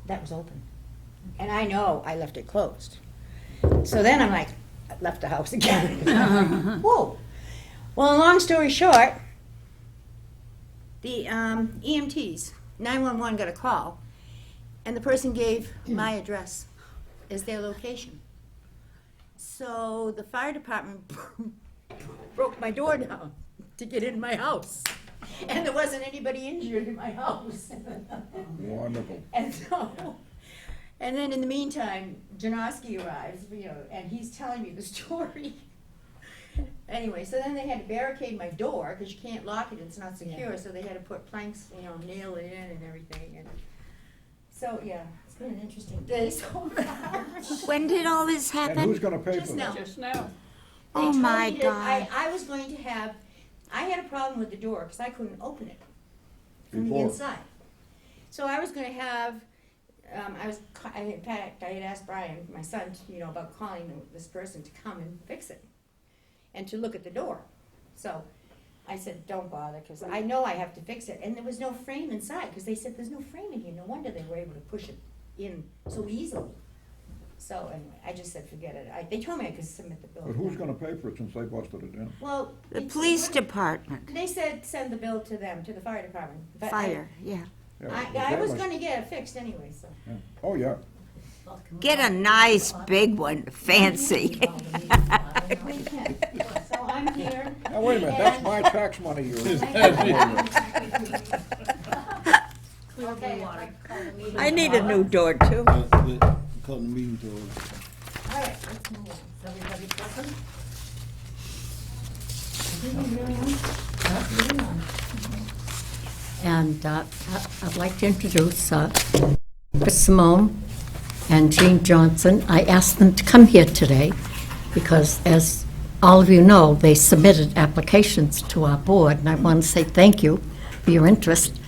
that was open. And I know I left it closed. So then I'm like, I left the house again. Whoa. Well, long story short, the EMTs, 911 got a call, and the person gave my address as their location. So the fire department broke my door down to get in my house. And there wasn't anybody injured in my house. Wonderful. And so, and then in the meantime, Janoski arrives, and he's telling me the story. Anyway, so then they had to barricade my door, because you can't lock it, it's not secure, so they had to put planks, nail it in and everything, and so, yeah, it's been an interesting day so far. When did all this And happen? who's gonna pay Just for now. that? Just now. They Oh, told my me that God. I was going to have, I had a problem with the door, because I couldn't open it from the Before. inside. So I was gonna have, in fact, I had asked Brian, my son, about calling this person to come and fix it, and to look at the door. So I said, don't bother, because I know I have to fix it, and there was no frame inside, because they said, there's no frame in here, no wonder they were able to push it in so easily. So anyway, I just said, forget it. They told me I could submit the bill. But who's gonna pay for it since they busted it in? Well. The it's- police department, They said, send the bill to them, to the fire department. But fire, yeah. Yeah, I that was must- gonna get it fixed anyway, so. yeah. Oh, yeah. Get a nice big one, fancy. We can. So I'm here. Now, wait a minute, that's my tax money you're. Okay. I need a new door too. Call the meeting to order. All right, let's move on. Is everybody present? And I'd like to introduce Chris Simone and Jean Johnson. I asked them to come here today because, as all of you know, they submitted applications to our board, and I want to say thank you for your interest.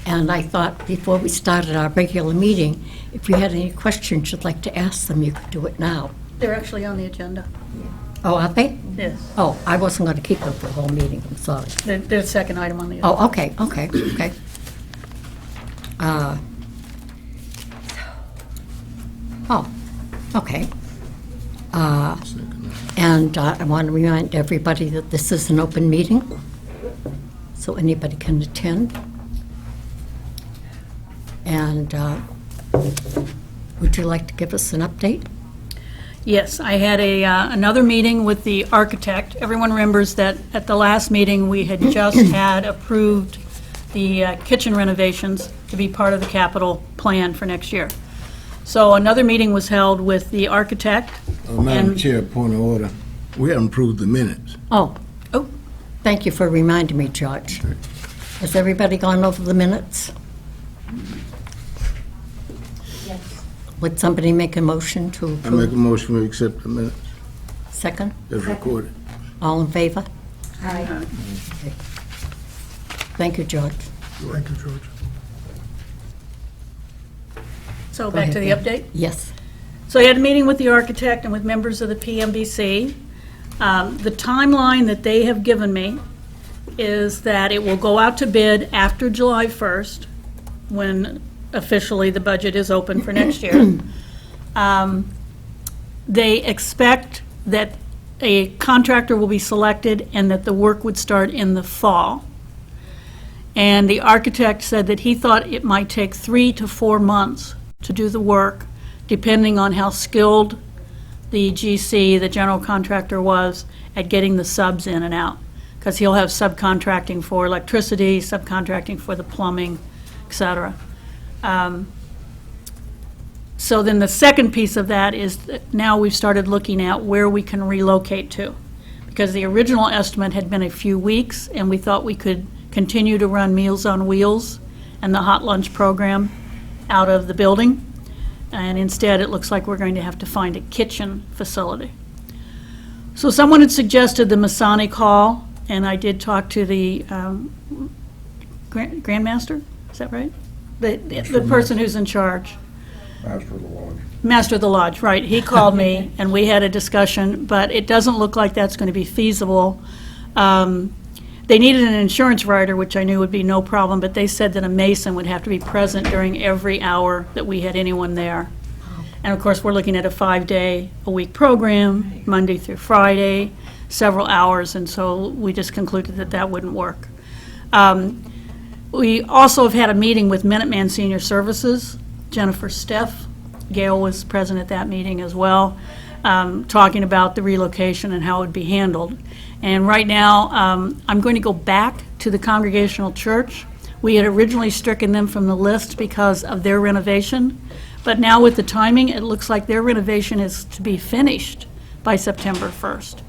And I thought before we started our regular meeting, if you had any questions you'd like to ask them, you could do it now. They're actually on the agenda. Oh, are they? Yes. Oh, I wasn't going to keep them for the whole meeting, I'm sorry. They're the second item on the agenda. Oh, okay. Oh, okay. And I want to remind everybody that this is an open meeting, so anybody can attend. And would you like to give us an update? Yes, I had another meeting with the architect. Everyone remembers that at the last meeting, we had just had approved the kitchen renovations to be part of the capital plan for next year. So another meeting was held with the architect. Madam And- Chair, point of order. We haven't approved the minutes. Oh, Oh, thank you for reminding me, George. Has everybody gone over the minutes? Yes. Would somebody make a motion to I make a approve? motion to accept the minutes Second? as recorded. All in favor? Aye. Thank you, George. Thank you, George. so Go back to the ahead, update. Yes. So I had a meeting with the architect and with members of the PMBC. The timeline that they have given me is that it will go out to bid after July 1st, when officially the budget is open for next year. They expect that a contractor will be selected and that the work would start in the fall. And the architect said that he thought it might take 3 to 4 months to do the work, depending on how skilled the GC, the general contractor, was at getting the subs in and out. Because he'll have subcontracting for electricity, subcontracting for the plumbing, et cetera. So then the second piece of that is that now we've started looking at where we can relocate to. Because the original estimate had been a few weeks, and we thought we could continue to run Meals on Wheels and the hot lunch program out of the building. And instead, it looks like we're going to have to find a kitchen facility. So someone had suggested the Masonic Hall, and I did talk to the Grandmaster, is that right? The person who's in charge. Master of the lodge. Master of the Lodge, right. He called me, and we had a discussion, but it doesn't look like that's going to be feasible. They They needed an insurance rider, which I knew would be no problem, but they said that a mason would have to be present during every hour that we had anyone there. And of course, we're looking at a 5-day-a-week program, Monday through Friday, several hours, and so we just concluded that that wouldn't work. We also have had a meeting with Minuteman Senior Services. Jennifer Steff, Gail was present at that meeting as well, talking about the relocation and how it would be handled. And right now, I'm going to go back to the Congregational Church. We had originally stricken them from the list because of their renovation, but now with the timing, it looks like their renovation is to be finished by September 1st.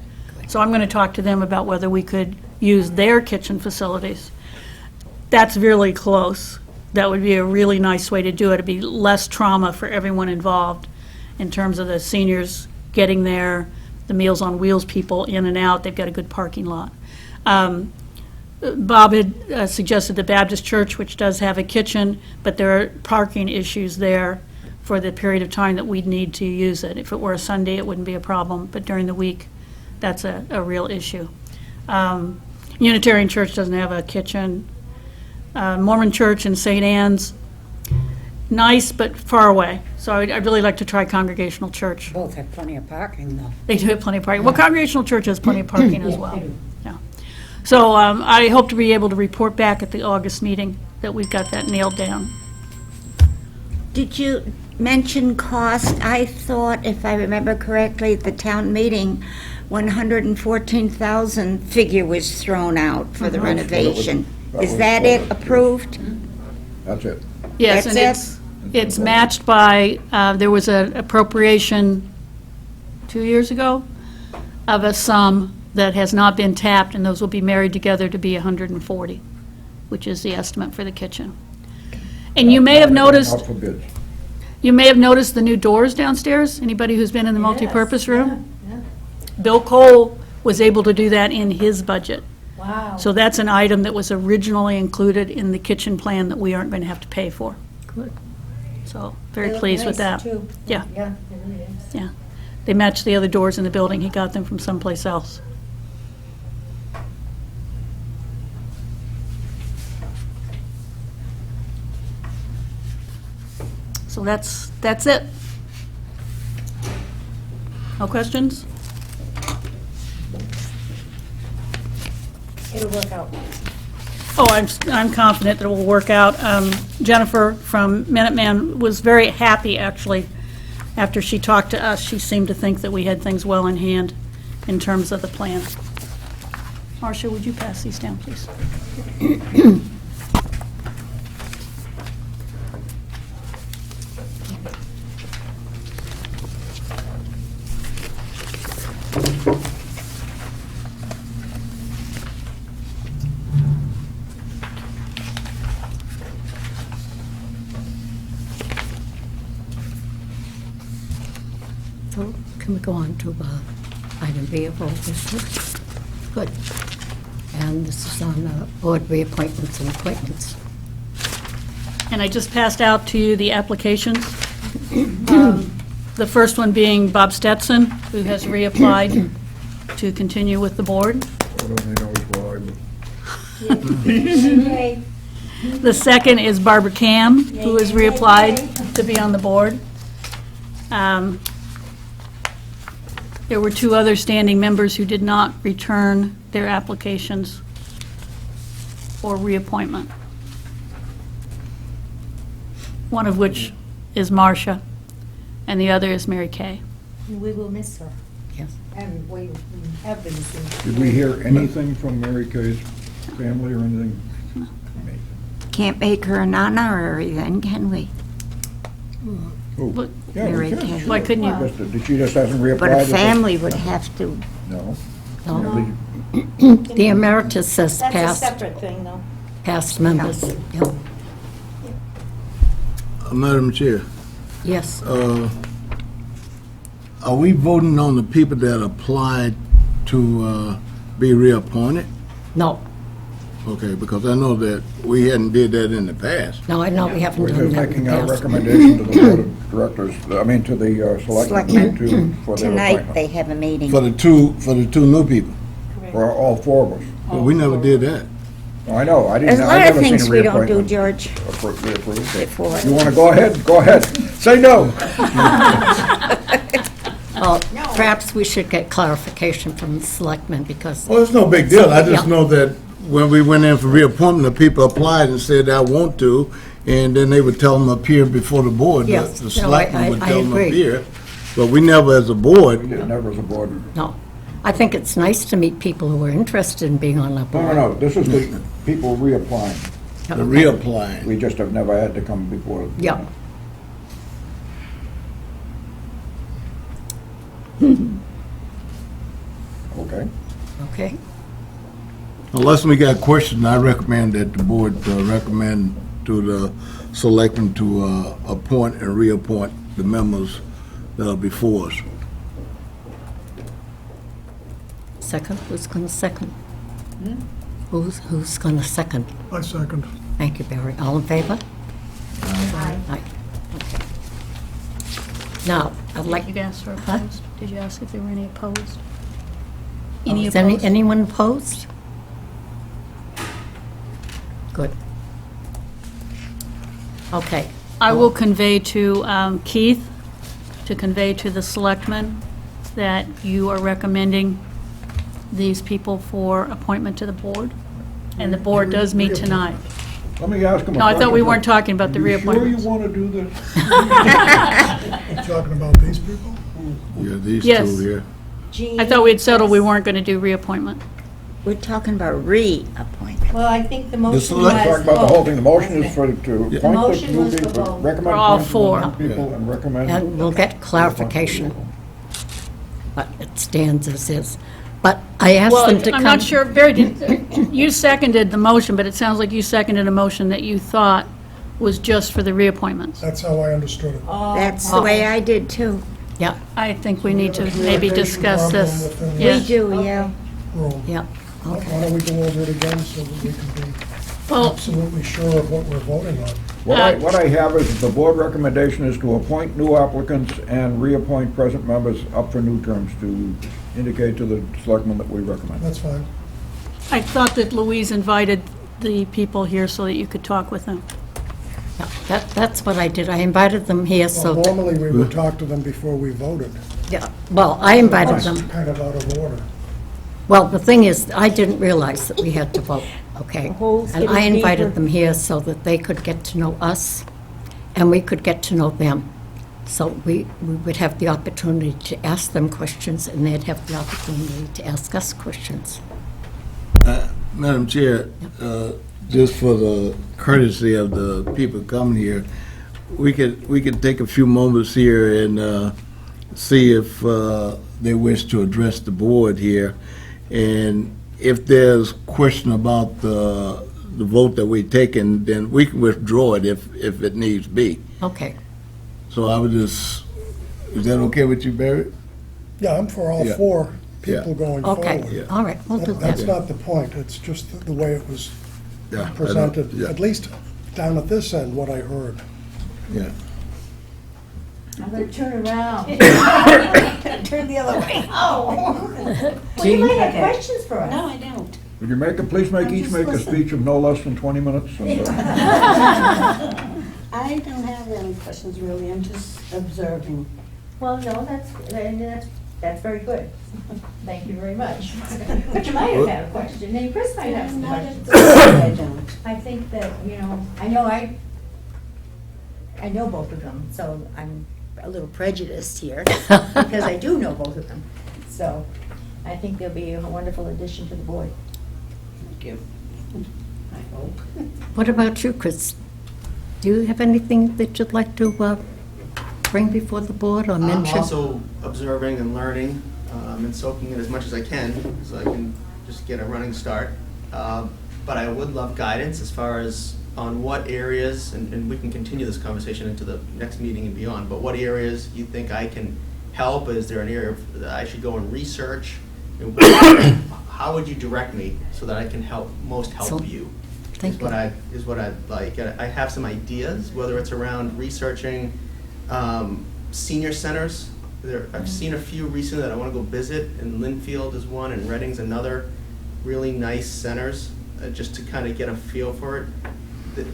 So I'm going to talk to them about whether we could use their kitchen facilities. That's really close. That would be a really nice way to do it. It'd be less trauma for everyone involved in terms of the seniors getting there, the Meals on Wheels people in and out. They've got a good parking lot. Bob had suggested the Baptist Church, which does have a kitchen, but there are parking issues there for the period of time that we'd need to use it. If it were a Sunday, it wouldn't be a problem, but during the week, that's a real issue. Unitarian Church doesn't have a kitchen. Mormon Church in St. Anne's, nice but far away. So I'd really like to try Congregational Church. Both have plenty of parking, though. They do have plenty of parking. Well, Congregational Church has plenty of parking as well. Yeah. So I hope to be able to report back at the August meeting that we've got that nailed down. Did you mention cost? I thought, if I remember correctly, at the town meeting, 114,000 figure was thrown out for the renovation. that Is was that it approved? That's it. Yes, That's and it's matched by, there was an appropriation 2 years ago of a sum that has not been tapped, and those will be married together to be 140, which is the estimate for the kitchen. And you may have noticed, Out for bids. you may have noticed the new doors downstairs. Anybody who's been in the multipurpose room? Bill Cole was able to do that in his budget. Wow. So that's an item that was originally included in the kitchen plan that we aren't going to have to pay for. Good. So, very pleased with that. Too. Yeah. Yeah, it really is. Yeah. They match the other doors in the building. He got them from someplace else. So that's it. No questions? It'll work out. Oh, I'm confident that it will work out. Jennifer from Minuteman was very happy, actually. After she talked to us, she seemed to think that we had things well in hand in terms of the plan. Marcia, would you pass these down, please? So can we go on to item B of old business? Good. And this is on board reappointments and appointments. And I just passed out to you the applications. The first one being Bob Stetson, who has reapplied to continue with the board. Lord only knows why, but Yay. The second is Barbara Cam, who has reapplied to be on the board. There were two other standing members who did not return their applications for reappointment. One of which is Marcia, and the other is Mary Kay. We will miss her. Yes. And we have been missing. did we hear anything from Mary Kay's family or anything? Can't make her an honorary then, can we? Oh, But- yeah, we Mary can, Kay. sure. Why couldn't you? She just hasn't reapplied? But a as family would have to. No. No. The emeritus says That's a past, separate thing, though. past members. Yep. Madam Chair, Yes. are we voting on the people that applied to be reappointed? No, Okay, because I know that we hadn't did that in the past. no, I know we haven't We're done just that in making the a past. recommendation to the board of directors, I mean, to the selectmen for their Tonight, appointment. they have a meeting. For the two new people. For all four of us. But we never did that. Oh, I know, I There's didn't, a I lot of never seen things a we don't do, reappointment. George, Reapproved. before. You wanna go ahead? Go ahead. Say no. Well, perhaps we should get clarification from the selectmen, because, Well, it's no big deal. I just Yeah. know that when we went in for reappointment, the people applied and said, I want to, and then they would tell them up here before the board. Yes. The No, selectmen would I tell them up agree. here. But we never, as a board, Never as a board. no. I think it's nice to meet people who are interested in being on the No, board. no, this is the people reapplying. the Okay. reapplying. We just have never had to come before. Yeah. Okay. Okay. Unless we got questions, I recommend that the board recommend to the selectmen to appoint and reappoint the members that are before us. Second, who's going to second? Who's going to second? I second. Thank you, Barry. All in favor? Aye. Okay. Now, I'd like, You asked for Huh? opposed? Did you ask if there were any opposed? Any is opposed? anyone opposed? Good. Okay. I will convey to Keith, to convey to the selectmen, that you are recommending these people for appointment to the board, and the board does meet tonight. Let me ask him a No, I thought we question. weren't talking about the You sure you reappointments. wanna do this? Talking about these people? Yeah, these Yes. two here. I thought we had settled we weren't going to do reappointment. We're talking about reappointment. Well, I think the motion motion was. Talk about the whole thing, the motion is to appoint the motion new was for people, both. recommend. For all appointment four. of people and recommend. And we'll get clarification, but it stands as is. But I asked Well, them to come. I'm not sure, Barry, you seconded the motion, but it sounds like you seconded a motion that you thought was just for the reappointments. That's how I understood it. That's the way I did too. Yeah, I think we need to maybe Communication discuss this. problem within We Yeah. do, yeah. Room. yeah, Why okay. don't we go over it again so that we can be Well, absolutely sure of what we're voting on? What I have is, the board recommendation is to appoint new applicants and reappoint present members up for new terms, to indicate to the selectmen that we recommend. That's fine. I thought that Louise invited the people here so that you could talk with them. Yeah, that's what I did. I invited them here, Well, so, normally we would talk to them before we voted. yeah, well, I invited That's them. kind of out of order. Well, the thing is, I didn't realize that we had to vote, okay? Holes And I getting invited deeper. them here so that they could get to know us, and we could get to know them. So we would have the opportunity to ask them questions, and they'd have the opportunity to ask us questions. Madam Chair, just for the courtesy of the people coming here, we could take a few moments here and see if they wish to address the board here. And if there's question about the vote that we taken, then we can withdraw it if it needs be. Okay, So I would just, is that okay with you, Barry? Yeah, I'm for all Yeah. four people going forward. okay, all right, we'll do That's that. not the point, it's just the way it was Yeah, I know. presented, Yeah, at least down at this end, what I heard. yeah. I'm gonna turn around. Turn the other way. Oh. Well, you might have questions for us. No, I don't. Would you please each make a speech of no less than 20 minutes? And, I don't have any questions really, I'm just observing. Well, no, that's very good. Thank you very much. But you might have had a question, and Chris might have some Not questions. I don't. I think that, I know both of them, so I'm a little prejudiced here, because I do know both of them. So I think they'll be a wonderful addition to the board. Thank you. I hope. What about you, Chris? Do you have anything that you'd like to bring before the board or I'm mention? also observing and learning and soaking in as much as I can, so I can just get a running start. But I would love guidance as far as on what areas, and we can continue this conversation into the next meeting and beyond, but what areas you think I can help? Is there an area that I should go and research? And how would you direct me so that I can most So- help you? Thank you. Is what I'd like. I have some ideas, whether it's around researching senior centers. I've seen a few recently that I want to go visit, and Linfield is one, and Reading's another. really nice centers, just to kind of get a feel for it.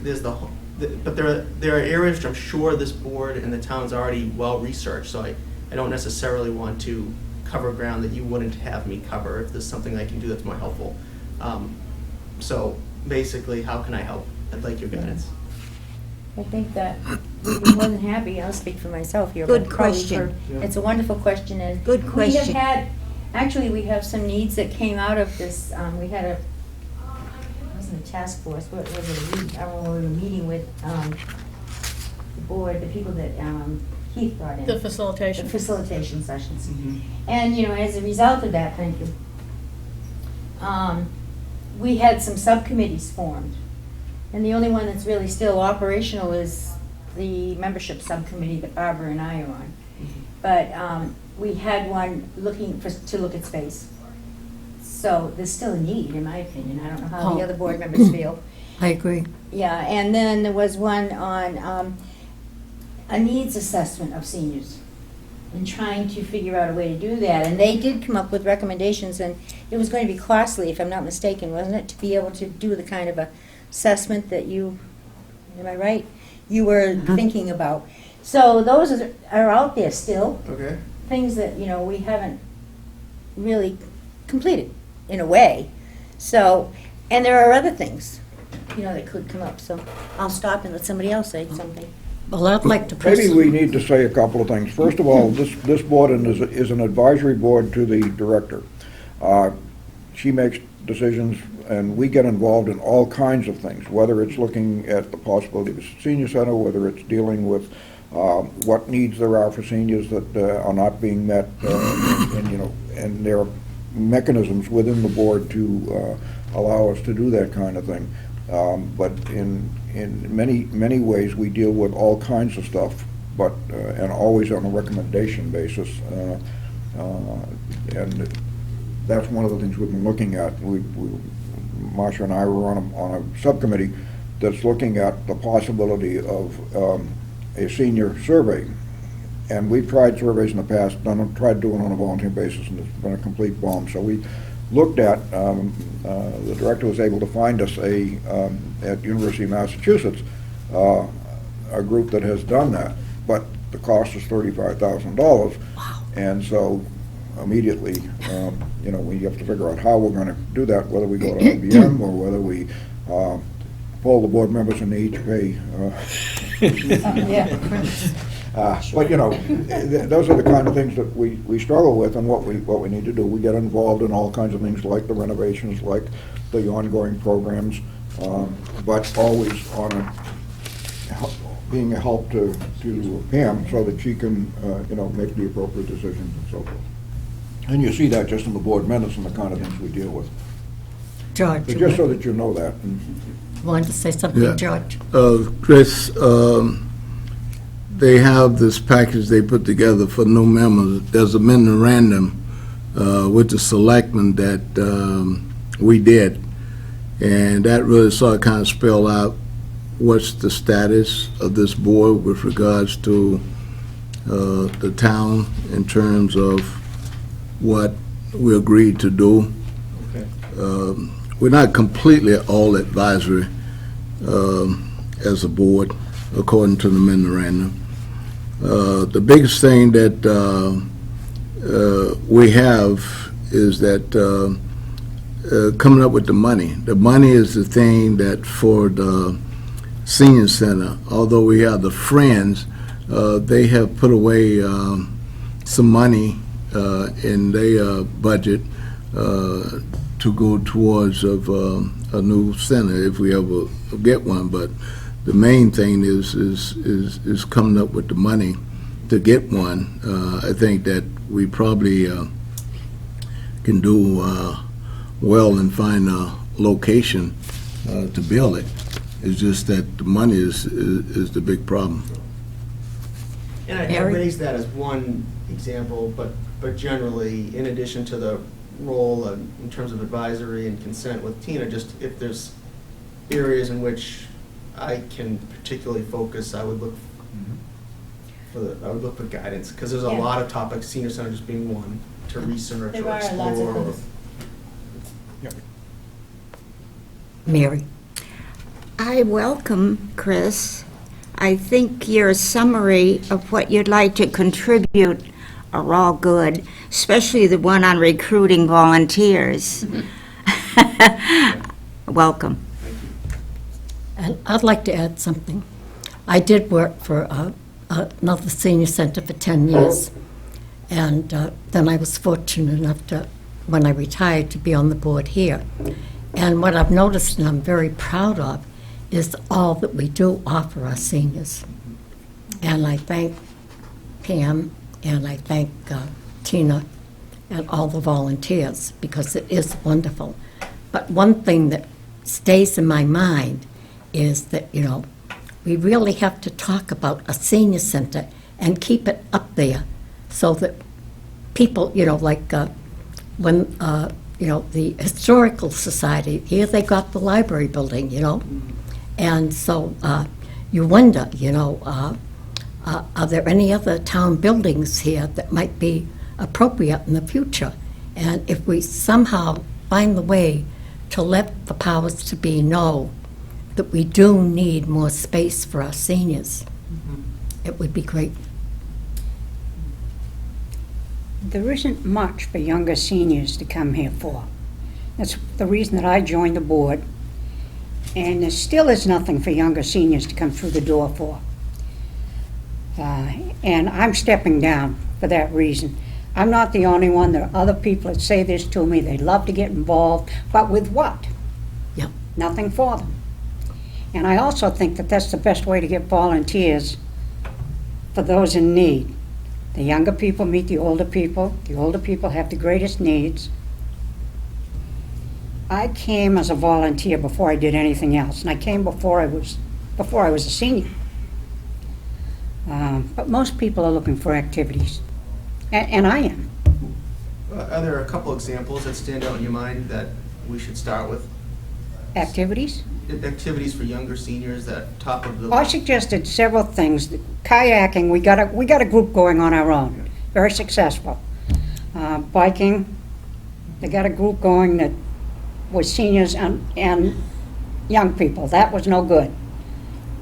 There's but there are areas which I'm sure this board and the town's already well-researched, so I don't necessarily want to cover ground that you wouldn't have me cover if there's something I can do that's more helpful. So basically, how can I help? I'd like your guidance. I think that we'd be more than happy, I'll speak for myself here. Good but probably question. It's a wonderful question, and Good we question. have had, actually, we have some needs that came out of this, we had it wasn't a task force, what was it, I don't know, we were meeting with, the board, the people that, Keith brought in. The The facilitation. facilitation sessions. And, you know, as a result of that, thank you, we had some subcommittees formed. And the only one that's really still operational is the membership subcommittee that Barbara and I are on. But we had one to look at space. So there's still a need, in my opinion. I don't know how the Oh. other board members feel. I agree. Yeah, and then there was one on a needs assessment of seniors and trying to figure out a way to do that. And they did come up with recommendations, and it was going to be costly, if I'm not mistaken, wasn't it, to be able to do the kind of assessment that you, am I right? You were thinking about. So those are out there still, Okay. things that, you know, we haven't really completed in a way. So, and there are other things, you know, that could come up. So I'll stop and let somebody else say something. Well, I'd like to press. Maybe we need to say a couple of things. First of all, this board is an advisory board to the director. She makes decisions, and we get involved in all kinds of things, whether it's looking at the possibility of a senior center, whether it's dealing with what needs there are for seniors that are not being met, and, you know, and there are mechanisms within the board to allow us to do that kind of thing. But in many ways, we deal with all kinds of stuff, but and always on a recommendation basis. And that's one of the things we've been looking at. Marcia and I were on a subcommittee that's looking at the possibility of a senior survey. And we've tried surveys in the past, tried doing it on a volunteer basis, and it's been a complete bomb. So we looked at, the director was able to find us at University of Massachusetts, a group that has done that, but the cost is $35,000. Wow. And so immediately, you know, we have to figure out how we're going to do that, whether we go to IBM or whether we poll the board members and they each pay. Yeah. But, you know, those are the kind of things that we struggle with, and what we need to do. We get involved in all kinds of things like the renovations, like the ongoing programs, but always on being a help to Pam so that she can, you know, make the appropriate decisions and so forth. And you see that just in the board minutes and the kind of things we deal with. George, But just so that you know that. wanted to say something, Yeah. George? Chris, they have this package they put together for new members. There's a memorandum with the selectmen that we did, and that really sort of kind of spell out what's the status of this board with regards to the town in terms of what we agreed to do. Okay. We're not completely all advisory as a board, according to the memorandum. The biggest thing that we have is that coming up with the money. The money is the thing that for the senior center, although we have the Friends, they have put away some money in their budget to go towards of a new center if we ever get one. But the main thing is coming up with the money to get one. I think that we probably can do well and find a location to build it. It's just that the money is the big problem. And I Barry? raised that as one example, but generally, in addition to the role in terms of advisory and consent with Tina, just if there's areas in which I can particularly focus, I would look for guidance, because there's a Yeah. lot of topics, senior center just being one, to research There or are lots of explore. things. Mary. I welcome, Chris. I think your summary of what you'd like to contribute are all good, especially the one on recruiting volunteers. Welcome. And I'd like to add something. I did work for another senior center for 10 years. And then I was fortunate enough to, when I retired, to be on the board here. And what I've noticed and I'm very proud of is all that we do offer our seniors. And I thank Pam and I thank Tina and all the volunteers because it is wonderful. But one thing that stays in my mind is that, you know, we really have to talk about a senior center and keep it up there so that people, you know, like when, you know, the Historical Society, here they got the library building, you know. And so you wonder, you know, are there any other town buildings here that might be appropriate in the future? And if we somehow find the way to let the powers to be know that we do need more space for our seniors, it would be great. There isn't much for younger seniors to come here for. That's the reason that I joined the board. And there still is nothing for younger seniors to come through the door for. And I'm stepping down for that reason. I'm not the only one. There are other people that say this to me. They'd love to get involved, but with what? Yep. Nothing for them. And I also think that that's the best way to get volunteers for those in need. The younger people meet the older people. The older people have the greatest needs. I came as a volunteer before I did anything else, and I came before I was a senior. But most people are looking for activities, and I am. Are there a couple examples that stand out in your mind that we should start with? Activities? Activities for younger seniors that top of the I list? suggested several things. Kayaking, we got a group going on our own, very successful. Biking, they got a group going that was seniors and young people. That was no good.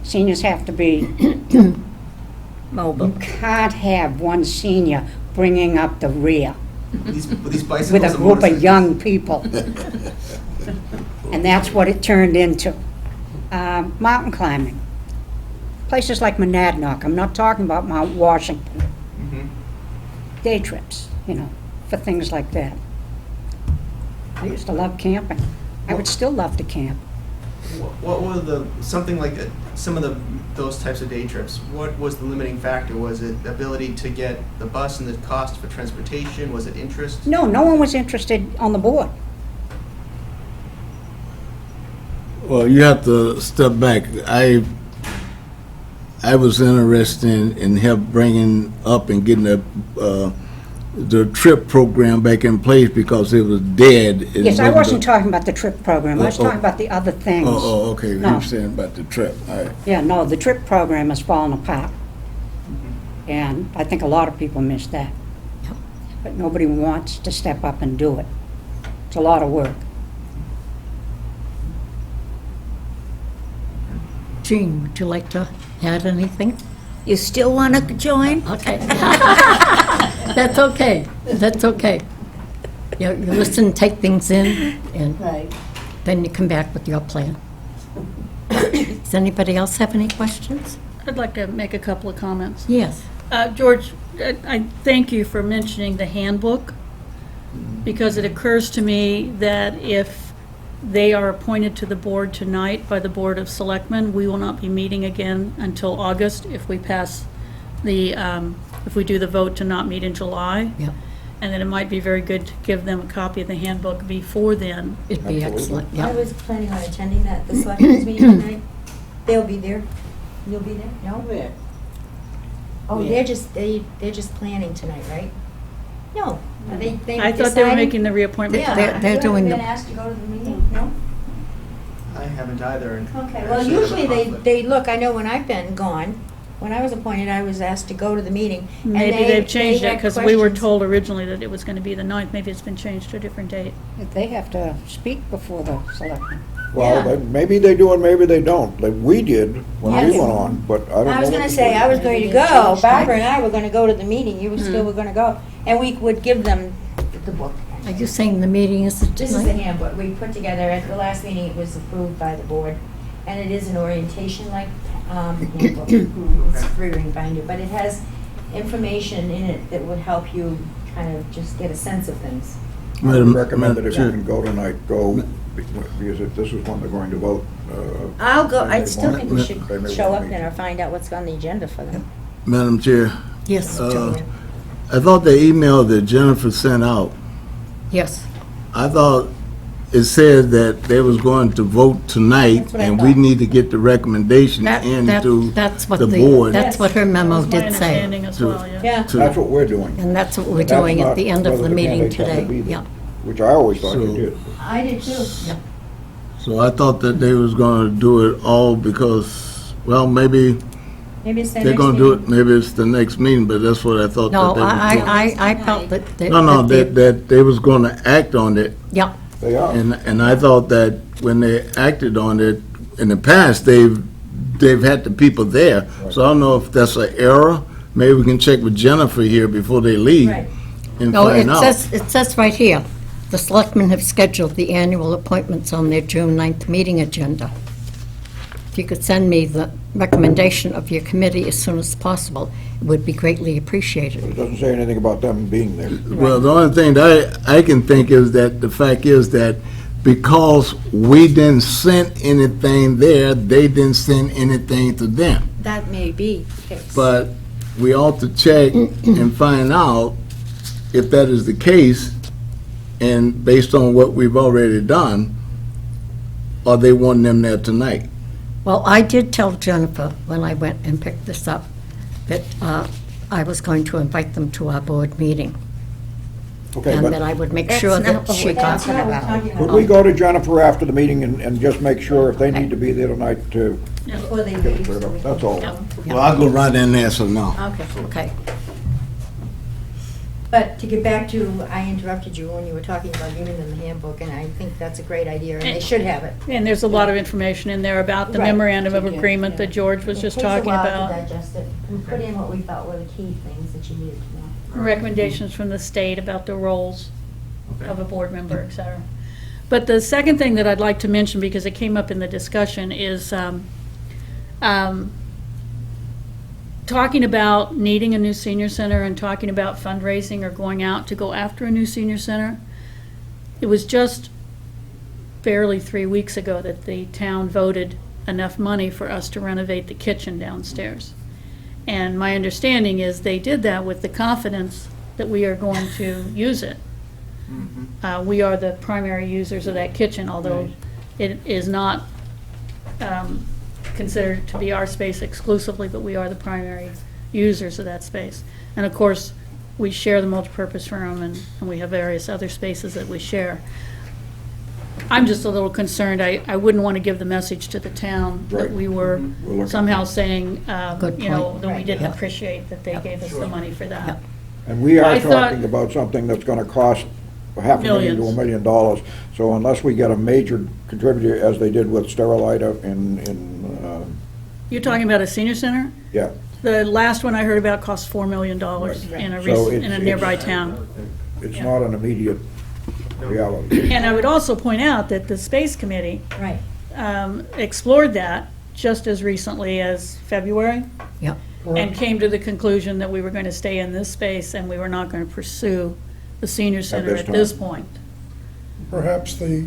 Seniors have to be mobile. You can't have one senior bringing up the rear With these bicycles with a and group of motorcycles? young people. And that's what it turned into. Mountain climbing. Places like Monadnock. I'm not talking about Mount Washington. Mhm. Day trips, you know, for things like that. I used to love camping. I would still love to camp. What were something like some of those types of day trips? What was the limiting factor? Was it the ability to get the bus and the cost for transportation? Was it interest? No one was interested on the board. Well, you have to step back. I was interested in help bringing up and getting the trip program back in place because it was dead. It Yes, I wasn't the- talking about the trip program. I was Oh, oh. talking about the other things. Oh, okay. You No. were saying about the trip. All right. Yeah, no, the trip program has fallen apart. And I think a lot of people miss that. But nobody wants to step up and do it. It's a lot of work. Jean, would you like to add anything? You still want to join? Okay. That's okay. That's okay. You listen, take things in, and Right. then you come back with your plan. Does anybody else have any questions? I'd like to make a couple of comments. Yes. George, I thank you for mentioning the handbook, because it occurs to me that if they are appointed to the board tonight by the Board of Selectmen, we will not be meeting again until August if we pass the, if we do the vote to not meet in July. Yep. And then it might be very good to give them a copy of the handbook before then. It'd be excellent, I yeah. was planning on attending the selectmen's meeting tonight. They'll be there. You'll be there? No? Where? Oh, Yeah. they're just planning tonight, right? No, are they I thought they were deciding? making the reappointment. Yeah, They're you doing haven't the- been asked to go to the meeting, no? I haven't either. and Okay, I well, actually have a usually conflict. they look, I know when I've been gone, when I was appointed, I was asked to go to the meeting. and Maybe they- they've changed they it, had because we were questions. told originally that it was going to be the 9th. Maybe it's been changed to a different date. They have to speak before the selectmen. Well, Yeah. maybe they do and maybe they don't. Like, we did when Yes. we went on, but I don't know. I was what gonna the say, board- I was going to go, Barbara and I were gonna go to the meeting, you still were gonna go, and we would give them the book. Are you saying the meeting is This is the tonight? handbook we put together at the last meeting, it was approved by the board, and it is an orientation-like, handbook. It's a three-ring binder, but it has information in it that would help you kind of just get a sense of things. I would recommend that Madam if you Chair. can go tonight, go, because if this is when they're going to vote. I'll go, they I may still want think it. we should They may show want up me. then or find out what's on the agenda for them. Madam Chair, Yes, Joe. I thought the email that Jennifer sent out, Yes. I thought it said that they was going to vote tonight, That's what I and we thought. need to get the recommendation into That's what the board. that's what her memo That was my did say. understanding as well, yeah. Yeah, to- That's what we're doing. And that's what we're That's doing at not the end of whether the meeting candidates have to today. be there, Yeah. Which I always thought you So- did. I did too. So I thought that they was gonna do it all because, well, maybe Maybe it's the they're next gonna do it, meeting. maybe it's the next meeting, but that's what I thought No, that they was doing. I felt that. That they was gonna act on it, Yeah, They are. and I thought that when they acted on it, in the past, they've had the people there. So I don't know if that's an error. Maybe we can check with Jennifer here before they leave Right. and no, find out. it says right here, the selectmen have scheduled the annual appointments on their June 9th meeting agenda. If you could send me the recommendation of your committee as soon as possible, it would be greatly appreciated. It doesn't say anything about them being there. Well, the only thing that I can think is that the fact is that because we didn't send anything there, they didn't send anything to them. That may be the case. But we ought to check and find out if that is the case, and based on what we've already done, are they wanting them there tonight? Well, I did tell Jennifer when I went and picked this up that I was going to invite them to our board meeting, Okay, and that but I would make That's sure not that what she we're got. That's what we're talking could about, we go to Jennifer after the meeting and just make sure if they need to be there tonight to before they get leave. it cleared so we up? can- That's all. Yeah. Well, I'll go right in there, so no. Okay. Okay. But to get back to, I interrupted you when you were talking about giving them the handbook, and I think that's a great idea, and they should have it. And there's a lot of information in there about the Right. memorandum of Yeah. agreement that George was just talking It about. takes a while to digest it, and put in what we thought were the key things that you needed to know. Recommendations from the state about the roles Okay. of a board member, et cetera. But the second thing that I'd like to mention, because it came up in the discussion, is talking about needing a new senior center and talking about fundraising or going out to go after a new senior center. It was just barely 3 weeks ago that the town voted enough money for us to renovate the kitchen downstairs. And my understanding is they did that with the confidence that we are going to use it. We are the primary users of that kitchen, although it is not considered to be our space exclusively, but we are the primary users of that space. And of course, we share the multipurpose room, and we have various other spaces that we share. I'm just a little concerned, I wouldn't want to give the message to the town that Right. we were We're looking- somehow saying, Good you know, point. that we Right. didn't Yeah. appreciate that they gave us the money for that. And we are I thought- talking about something that's gonna cost $500,000 to Millions. $1 million. So unless we get a major contributor, as they did with Sterilita You're talking about a senior center? yeah. The last one I heard about cost $4 million Right. in a, So in a it's- nearby it's- town. It's Yeah. not an immediate reality. And I would also point out that the Space Committee Right. explored that just as recently as February, Yeah. and came to the conclusion that we were going to stay in this space and we were not going to pursue the senior center this at this time. point. Perhaps the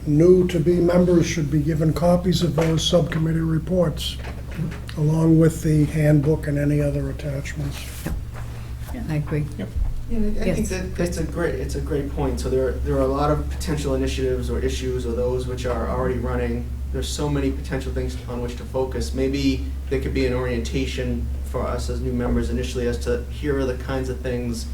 new to-be members should be given copies of those subcommittee reports, along with the handbook and any other attachments. I agree. Yeah, I think Yes. that it's a great point. So there are a lot of potential initiatives or issues or those which are already running. There's so many potential things on which to focus. Maybe there could be an orientation for us as new members initially as to here are the kinds of things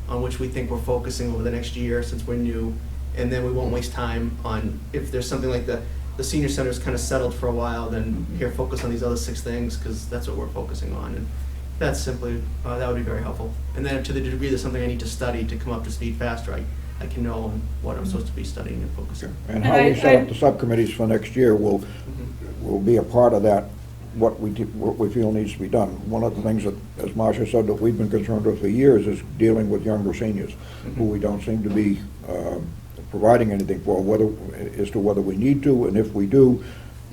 on which we think we're focusing over the next year since we're new. And then we won't waste time on, if there's something like the senior center's kind of settled for a while, then here, focus on these other 6 things, because that's what we're focusing on. And that's simply, that would be very helpful. And then to the degree there's something I need to study to come up to speed faster, I can know on what I'm supposed to be studying and focusing. And how we set up the subcommittees for next year will be a part of that, what we feel needs to be done. One of the things that, as Marcia said, that we've been concerned with for years is dealing with younger seniors, who we don't seem to be providing anything for, as to whether we need to, and if we do,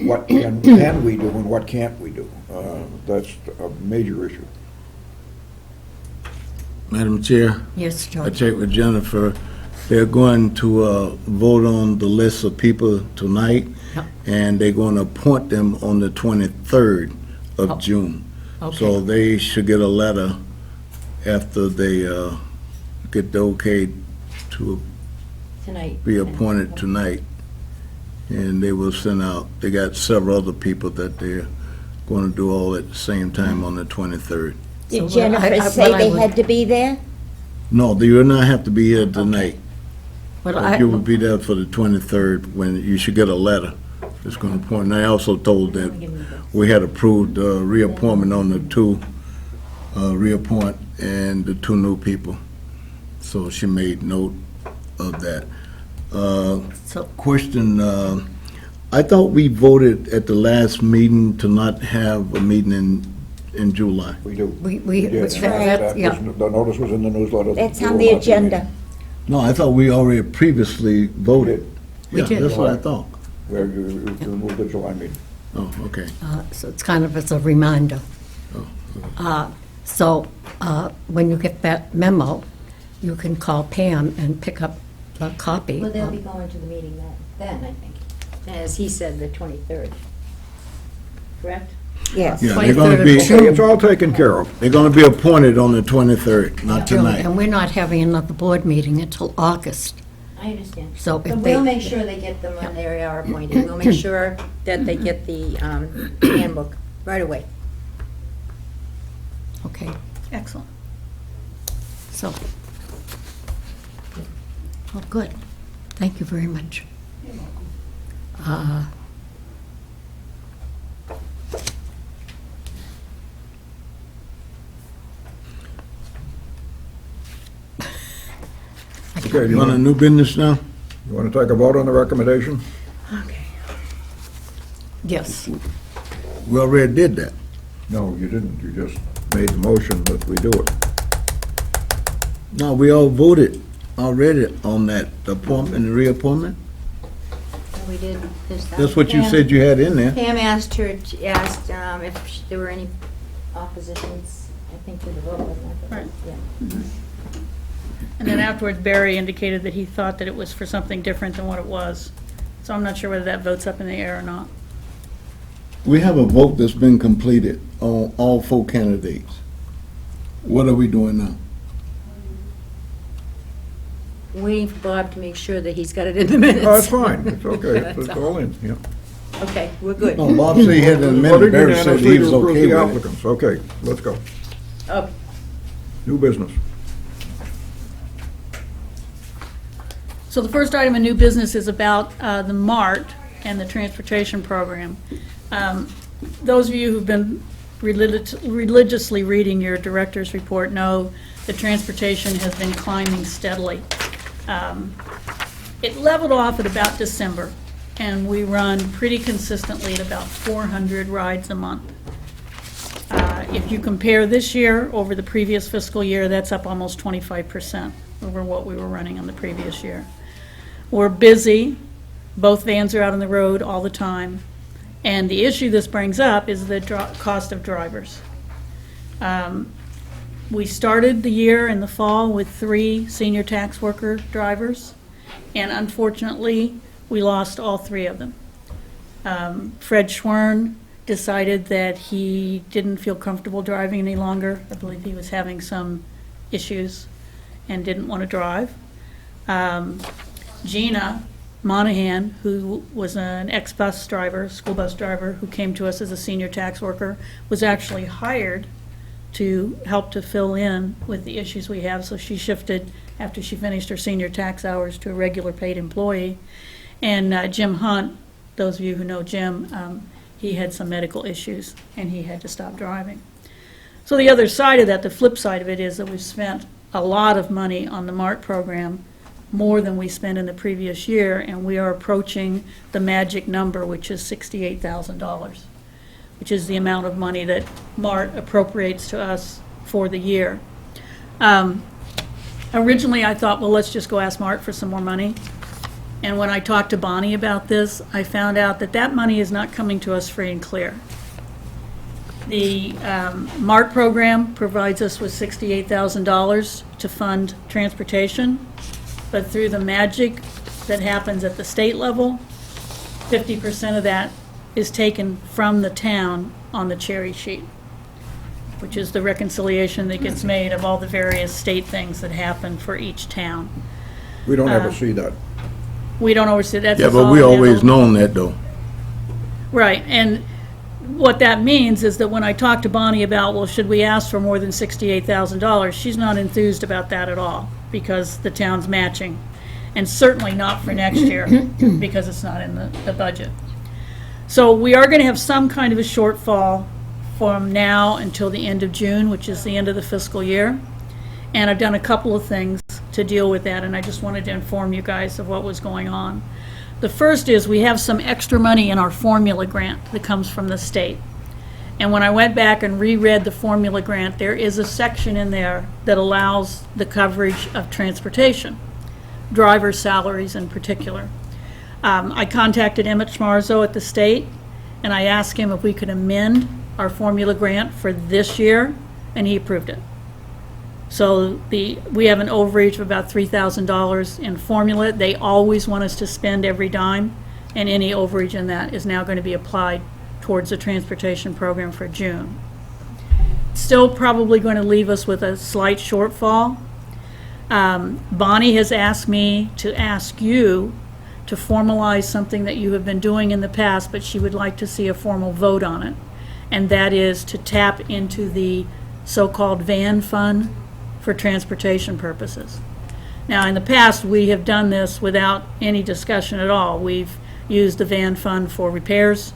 what can we do and what can't we do? That's a major issue. Madam Chair, Yes, I George. checked with Jennifer. They're going to vote on the list of people tonight, Yep. and they're going to appoint them on the 23rd of Oh, June. okay. So they should get a letter after they get the okay to Tonight. be appointed tonight. And they will send out, they got several other people that they're going to do all at the same time on the 23rd. Did So Jennifer what say I they would- had to be there? No, they will not have to be here tonight. Well, But you will be there for the 23rd, when you should get a letter. It's going to appoint, and I also told that we had approved reappointment on the two, reappoint and the two new people. So she made note of that. So, Question, I thought we voted at the last meeting to not have a meeting in July. We do. we, did. yeah. The notice was in the newsletter. That's We on will the not be agenda. meeting. No, I thought we already previously voted. We Yeah, did. that's what I thought. We moved the July meeting. Oh, okay. So it's kind of as a reminder. So when you get that memo, you can call Pam and pick up a copy. Well, they'll be going to the meeting then, I think, as he said, the 23rd. Correct? Yes. Yeah, they're going to 23rd be, of June. It's all taken care of. they're going to be appointed on the 23rd, not June, tonight. And we're not having another board meeting until August. I understand. So if But they- we'll make sure they get them when they are appointed. We'll make sure that they get the handbook right away. Okay, Excellent. so. Oh, good. Thank you very much. Okay, You want a new business now? You want to take a vote on the recommendation? Okay. Yes. We already did that. No, you didn't. You just made the motion that we do it. No, we all voted already on that appointment and reappointment. We did this. That's what you said you had in there. Pam asked if there were any oppositions, I think, to the vote, wasn't it? Right. Yeah. And then afterwards, Barry indicated that he thought that it was for something different than what it was. So I'm not sure whether that vote's up in the air or not. We have a vote that's been completed on all four candidates. What are we doing now? Waiting for Bob to make sure that he's got it in the minutes. Oh, it's fine. It's okay. That's It's all in, yeah. Okay, we're good. No, Bob said he had a minute, Voted Barry said unanimously he to was approve okay the with it. applicants. Okay, let's go. Oh, New business. So the first item of new business is about the MART and the transportation program. Those of you who've been religiously reading your director's report know that transportation has been climbing steadily. It leveled off at about December, and we run pretty consistently at about 400 rides a month. If you compare this year over the previous fiscal year, that's up almost 25% over what we were running on the previous year. We're busy, both vans are out on the road all the time, and the issue this brings up is the cost of drivers. We started the year in the fall with 3 senior tax worker drivers, and unfortunately, we lost all 3 of them. Fred Schwern decided that he didn't feel comfortable driving any longer. I believe he was having some issues and didn't want to drive. Gina Monahan, who was an ex-bus driver, school bus driver, who came to us as a senior tax worker, was actually hired to help to fill in with the issues we have. So she shifted, after she finished her senior tax hours, to a regular paid employee. And Jim Hunt, those of you who know Jim, he had some medical issues and he had to stop driving. So the other side of that, the flip side of it, is that we've spent a lot of money on the MART program more than we spent in the previous year, and we are approaching the magic number, which is $68,000, which is the amount of money that MART appropriates to us for the year. Originally, I thought, well, let's just go ask MART for some more money. And when I talked to Bonnie about this, I found out that that money is not coming to us free and clear. The MART program provides us with $68,000 to fund transportation, but through the magic that happens at the state level, 50% of that is taken from the town on the cherry sheet, which is the reconciliation that gets made of all the various state things that happen for each town. We don't ever see that. We don't oversee that. Yeah, but we always known that, though. Right, and what that means is that when I talk to Bonnie about, well, should we ask for more than $68,000, she's not enthused about that at all, because the town's matching, and certainly not for next year, because it's not in the budget. So we are going to have some kind of a shortfall from now until the end of June, which is the end of the fiscal year, and I've done a couple of things to deal with that, and I just wanted to inform you guys of what was going on. The first is we have some extra money in our formula grant that comes from the state. And when I went back and reread the formula grant, there is a section in there that allows the coverage of transportation, driver salaries in particular. I contacted Emmett Schmarzo at the state, and I asked him if we could amend our formula grant for this year, and he approved it. So we have an overage of about $3,000 in formula. They always want us to spend every dime, and any overage in that is now going to be applied towards the transportation program for June. Still probably going to leave us with a slight shortfall. Bonnie has asked me to ask you to formalize something that you have been doing in the past, but she would like to see a formal vote on it, and that is to tap into the so-called van fund for transportation purposes. Now, in the past, we have done this without any discussion at all. We've used the van fund for repairs.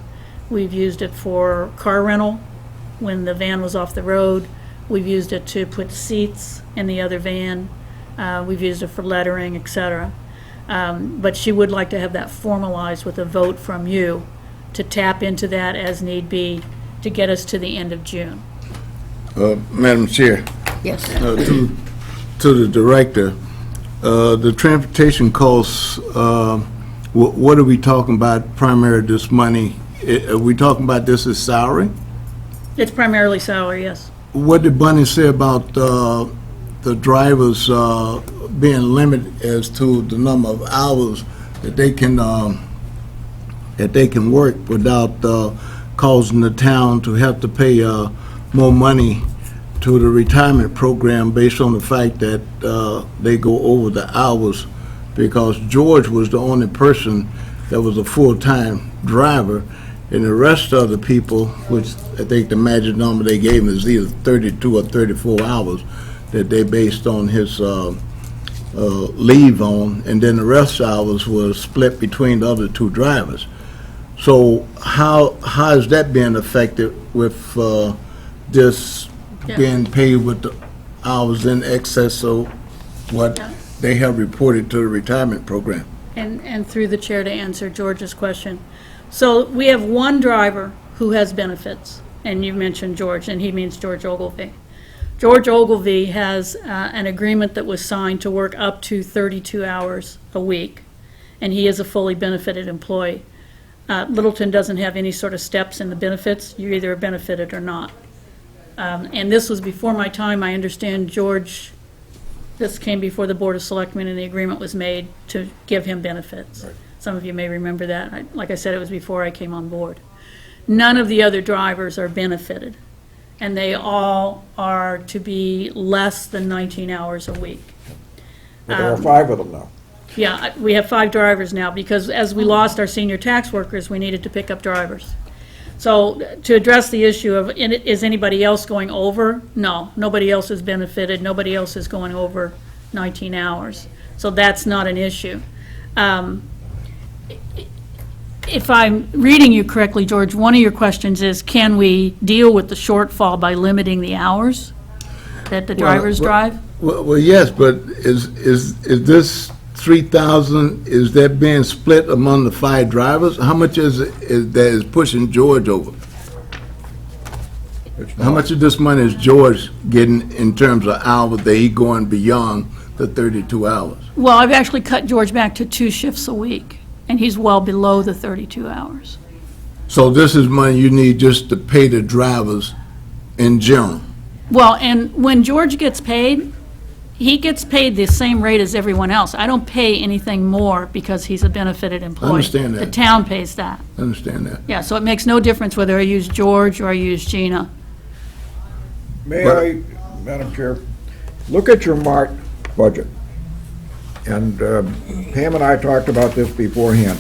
We've used it for car rental when the van was off the road. We've used it to put seats in the other van. We've used it for lettering, etc. But she would like to have that formalized with a vote from you to tap into that as need be to get us to the end of June. Madam Chair, Yes. to the director, the transportation costs, what are we talking about primarily this money? Are we talking about this as salary? It's primarily salary, yes. What did Bonnie say about the drivers being limited as to the number of hours that they can work without causing the town to have to pay more money to the retirement program based on the fact that they go over the hours, because George was the only person that was a full-time driver, and the rest of the people, which I think the magic number they gave him is either 32 or 34 hours that they based on his leave on, and then the rest hours was split between the other two drivers. So how is that being affected with this being paid with the hours in excess of what they have reported to the retirement program? And through the chair to answer George's question. So we have one driver who has benefits, and you mentioned George, and he means George Ogilvie. George Ogilvie has an agreement that was signed to work up to 32 hours a week, and he is a fully benefited employee. Littleton doesn't have any sort of steps in the benefits. You're either benefited or not. And this was before my time. I understand George, this came before the Board of Selectmen, and the agreement was made to give him benefits. Right. Some of you may remember that. Like I said, it was before I came on board. None of the other drivers are benefited, and they all are to be less than 19 hours a week. But there are 5 of them now. Yeah, we have 5 drivers now, because as we lost our senior tax workers, we needed to pick up drivers. So to address the issue of, is anybody else going over? No, nobody else is benefited. Nobody else is going over 19 hours. So that's not an issue. If I'm reading you correctly, George, one of your questions is, can we deal with the shortfall by limiting the hours that the drivers drive? Well, yes, but is this 3,000, is that being split among the 5 drivers? How much is that is pushing George over? It's How not- much of this money is George getting in terms of hours that he going beyond the 32 hours? Well, I've actually cut George back to 2 shifts a week, and he's well below the 32 hours. So this is money you need just to pay the drivers in general? Well, and when George gets paid, he gets paid the same rate as everyone else. I don't pay anything more because he's a benefited employee. understand that. The town pays that. I understand that. Yeah, so it makes no difference whether I use George or I use Gina. May I, Madam Chair, look at your Mart budget. And Pam and I talked about this beforehand.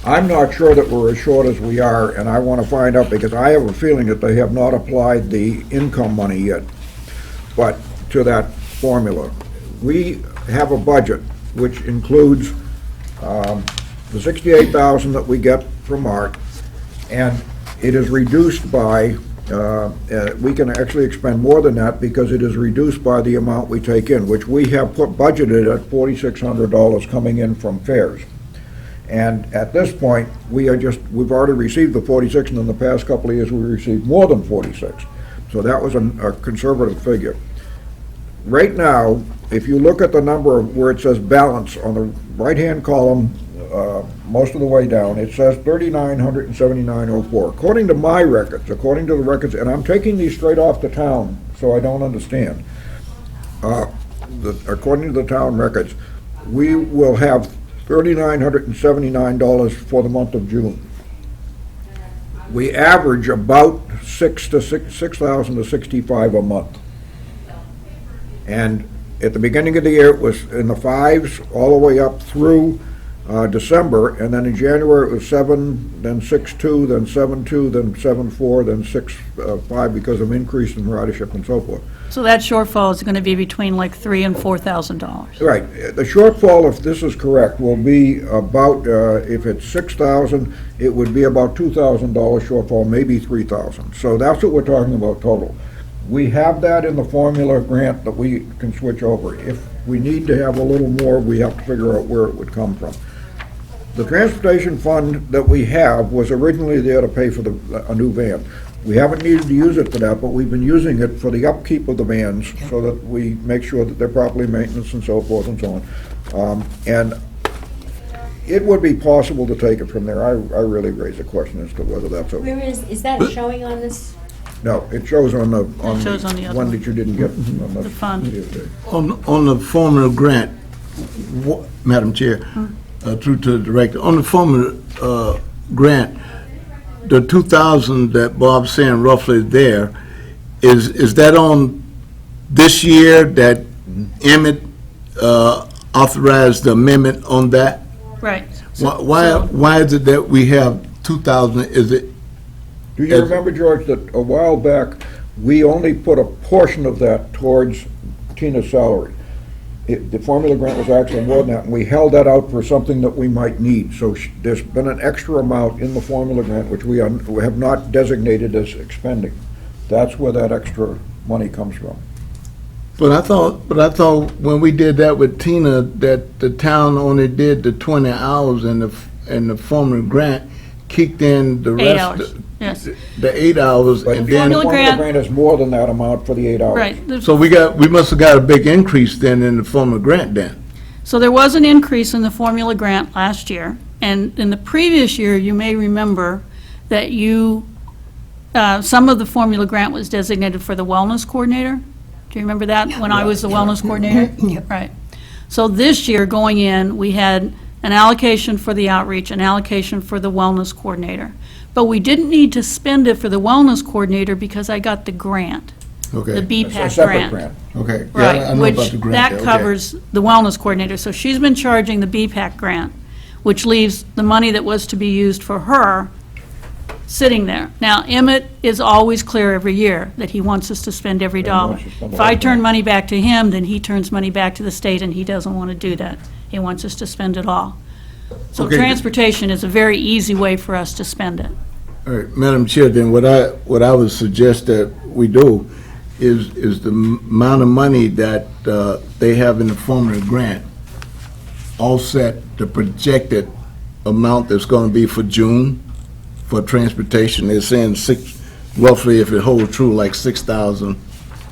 I'm not sure that we're as short as we are, and I want to find out, because I have a feeling that they have not applied the income money yet, but to that formula. We have a budget which includes the $68,000 that we get from Mart, and it is reduced by, we can actually expend more than that because it is reduced by the amount we take in, which we have budgeted at $4,600 coming in from fares. And at this point, we've already received the 46, and in the past couple of years, we received more than 46. So that was a conservative figure. Right now, if you look at the number of where it says balance on the right-hand column, most of the way down, it says $3,979.04. According to my records, according to the records, and I'm taking these straight off the town, so I don't understand. According to the town records, we will have $3,979 for the month of June. We average about $6,000 to $6,500 a month. And at the beginning of the year, it was in the 5s all the way up through December, and then in January it was 7, then 6.2, then 7.2, then 7.4, then 6.5 because of increase in ridership and so forth. So that shortfall is going to be between like $3,000 and $4,000. Right. The shortfall, if this is correct, will be about, if it's 6,000, it would be about $2,000 shortfall, maybe 3,000. So that's what we're talking about total. We have that in the formula grant that we can switch over. If we need to have a little more, we have to figure out where it would come from. The transportation fund that we have was originally there to pay for a new van. We haven't needed to use it for that, but we've been using it for the upkeep of the vans so that we make sure that they're properly maintained and so forth and so on. And it would be possible to take it from there. I really raise a question as to whether that's okay. Where is that showing on this? No, it shows on the, It shows on the other one one. that you didn't get. on The fund. On the formula grant, Madam Chair, through to the director, on the formula grant, the 2,000 that Bob's saying roughly there, is that on this year that Emmett authorized the amendment on that? Right. Why is it that we have 2,000? Is it, Do you remember, George, that a while back, we only put a portion of that towards Tina's salary? The formula grant was actually more than that, and we held that out for something that we might need. So there's been an extra amount in the formula grant which we have not designated as expending. That's where that extra money comes from. but I thought when we did that with Tina, that the town only did the 20 hours and the formula grant kicked in the 8 rest. hours, yes. The 8 hours, But and the then, formula formula grant- grant is more than that amount for the 8 hours. Right. so we must have got a big increase then in the formula grant then. So there was an increase in the formula grant last year, and in the previous year, you may remember that some of the formula grant was designated for the wellness coordinator. Do you remember that, when I was the wellness coordinator? Right. So this year, going in, we had an allocation for the outreach, an allocation for the wellness coordinator. But we didn't need to spend it for the wellness coordinator because I got the grant, the Okay, It's a BPAC separate grant. grant. okay. Yeah, I Right, know about which, the grant that there, okay. covers the wellness coordinator. So she's been charging the BPAC grant, which leaves the money that was to be used for her sitting there. Now, Emmett is always clear every year that he wants us to spend every dollar. wants to spend the If I whole turn thing. money back to him, then he turns money back to the state, and he doesn't want to do that. He wants us to spend it all. So Okay. transportation is a very easy way for us to spend it. All right, Madam Chair, then what I would suggest that we do is the amount of money that they have in the formula grant, offset the projected amount that's gonna be for June for transportation. They're saying roughly, if it holds true, like $6,000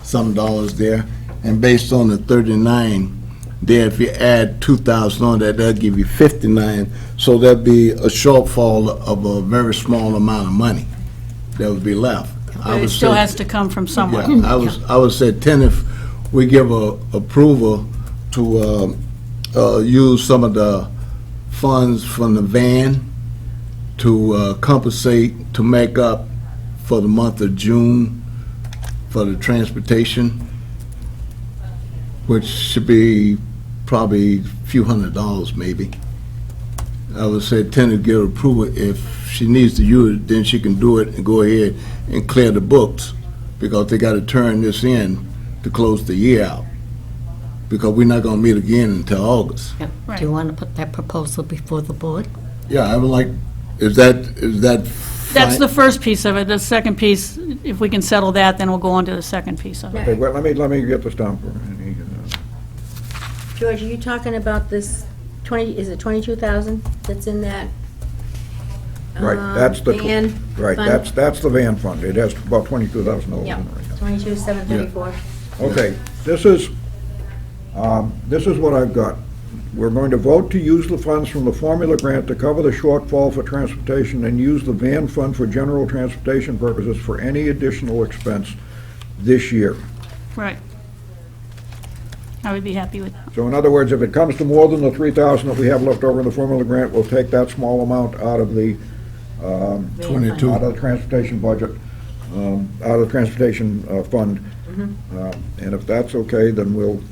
some dollars there. And based on the 39, there, if you add 2,000 on that, that'll give you 59. So that'd be a shortfall of a very small amount of money that would be left. But it still has to come from somewhere. Yeah, I would say 10 if we give approval to use some of the funds from the van to compensate, to make up for the month of June for the transportation, which should be probably a few $100s maybe. I would say 10 to get approval. If she needs to use it, then she can do it and go ahead and clear the books, because they got to turn this in to close the year out, because we're not going to meet again until August. Yeah. Right. Do you want to put that proposal before the board? Yeah, I would like, is that That's fine? the first piece of it. The second piece, if we can settle that, then we'll go on to the second piece of it. Okay, well, let me get this down for her. George, are you talking about this 20, is it 22,000 that's in that? Right, that's the, van right, fund? that's the van fund. It has about $22,000 in it Yeah, right now. 22,734. Okay, this is what I've got. We're going to vote to use the funds from the formula grant to cover the shortfall for transportation and use the van fund for general transportation purposes for any additional expense this year. Right. I would be happy with that. So in other words, if it comes to more than the $3,000 that we have left over in the formula grant, we'll take that small amount out of the, 22. out of the transportation budget, out of the transportation fund. And if that's okay, then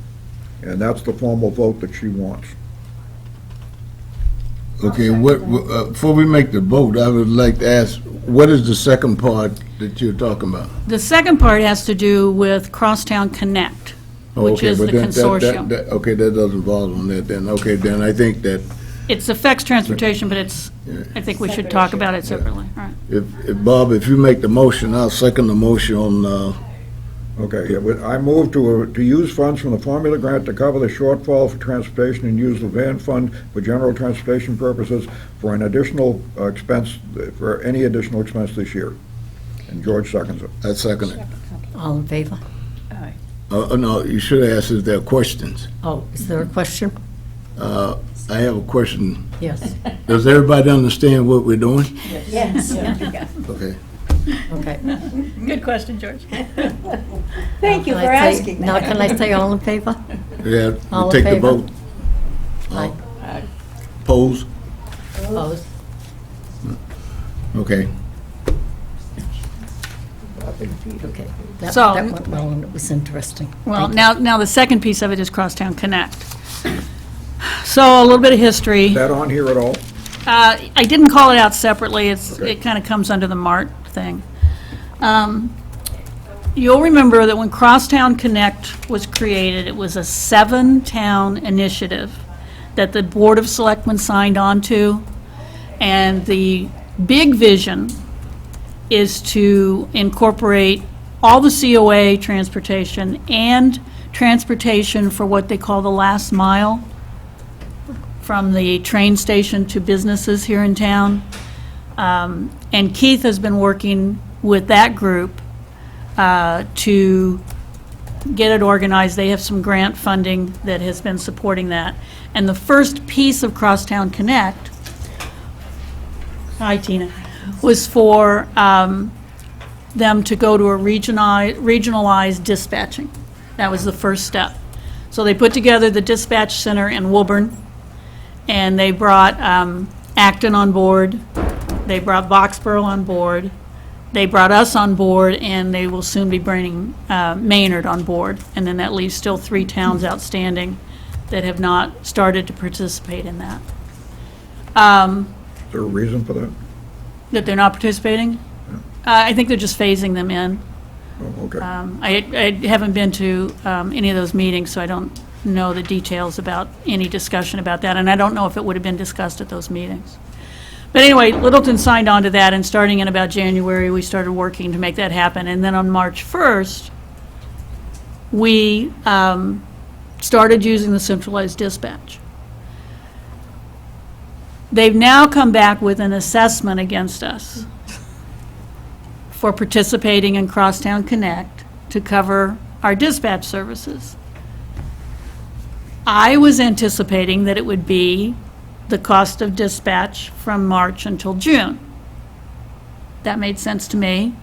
and that's the formal vote that she wants. Okay, before we make the vote, I would like to ask, what is the second part that you're talking about? The second part has to do with Crosstown Connect, Oh, which okay, is the but then consortium. Okay, that doesn't involve on that then. Okay, then I think that It affects transportation, but I think we should talk about it separately. All right. if Bob, if you make the motion, I'll second the motion on, Okay, yeah, I move to use funds from the formula grant to cover the shortfall for transportation and use the van fund for general transportation purposes for an additional expense, for any additional expense this year. And George seconds it. I second it. All in favor? No, you should ask if there are questions. Oh, is there a question? I have a question. Yes. Does everybody understand what we're doing? Yes. Okay. Okay. Good question, George. Thank you Can for I say- asking Now, that. can I say all in favor? Yeah, All we in take the favor? vote. Aye. Pose? Opposed? Okay. Okay. That So- that went well, and it was interesting. Well, Thank you. now the second piece of it is Crosstown Connect. So a little bit of history. Is that on here at all? I didn't call it out separately. Okay. It kind of comes under the MART thing. You'll remember that when Crosstown Connect was created, it was a 7-town initiative that the Board of Selectmen signed on to. And the big vision is to incorporate all the COA transportation and transportation for what they call the last mile, from the train station to businesses here in town. And Keith has been working with that group to get it organized. They have some grant funding that has been supporting that. And the first piece of Crosstown Connect, hi Tina, was for them to go to a regionalized dispatching. That was the first step. So they put together the dispatch center in Woburn, and they brought Acton on board, they brought Boxborough on board, they brought us on board, and they will soon be bringing Maynard on board. And then that leaves still 3 towns outstanding that have not started to participate in that. Is there a reason for that? That they're not participating? I think they're just phasing them in. Oh, okay. I haven't been to any of those meetings, so I don't know the details about any discussion about that, and I don't know if it would have been discussed at those meetings. But anyway, Littleton signed on to that, and starting in about January, we started working to make that happen. And then on March 1st, we started using the centralized dispatch. They've now come back with an assessment against us for participating in Crosstown Connect to cover our dispatch services. I was anticipating that it would be the cost of dispatch from March until June. That made sense to me,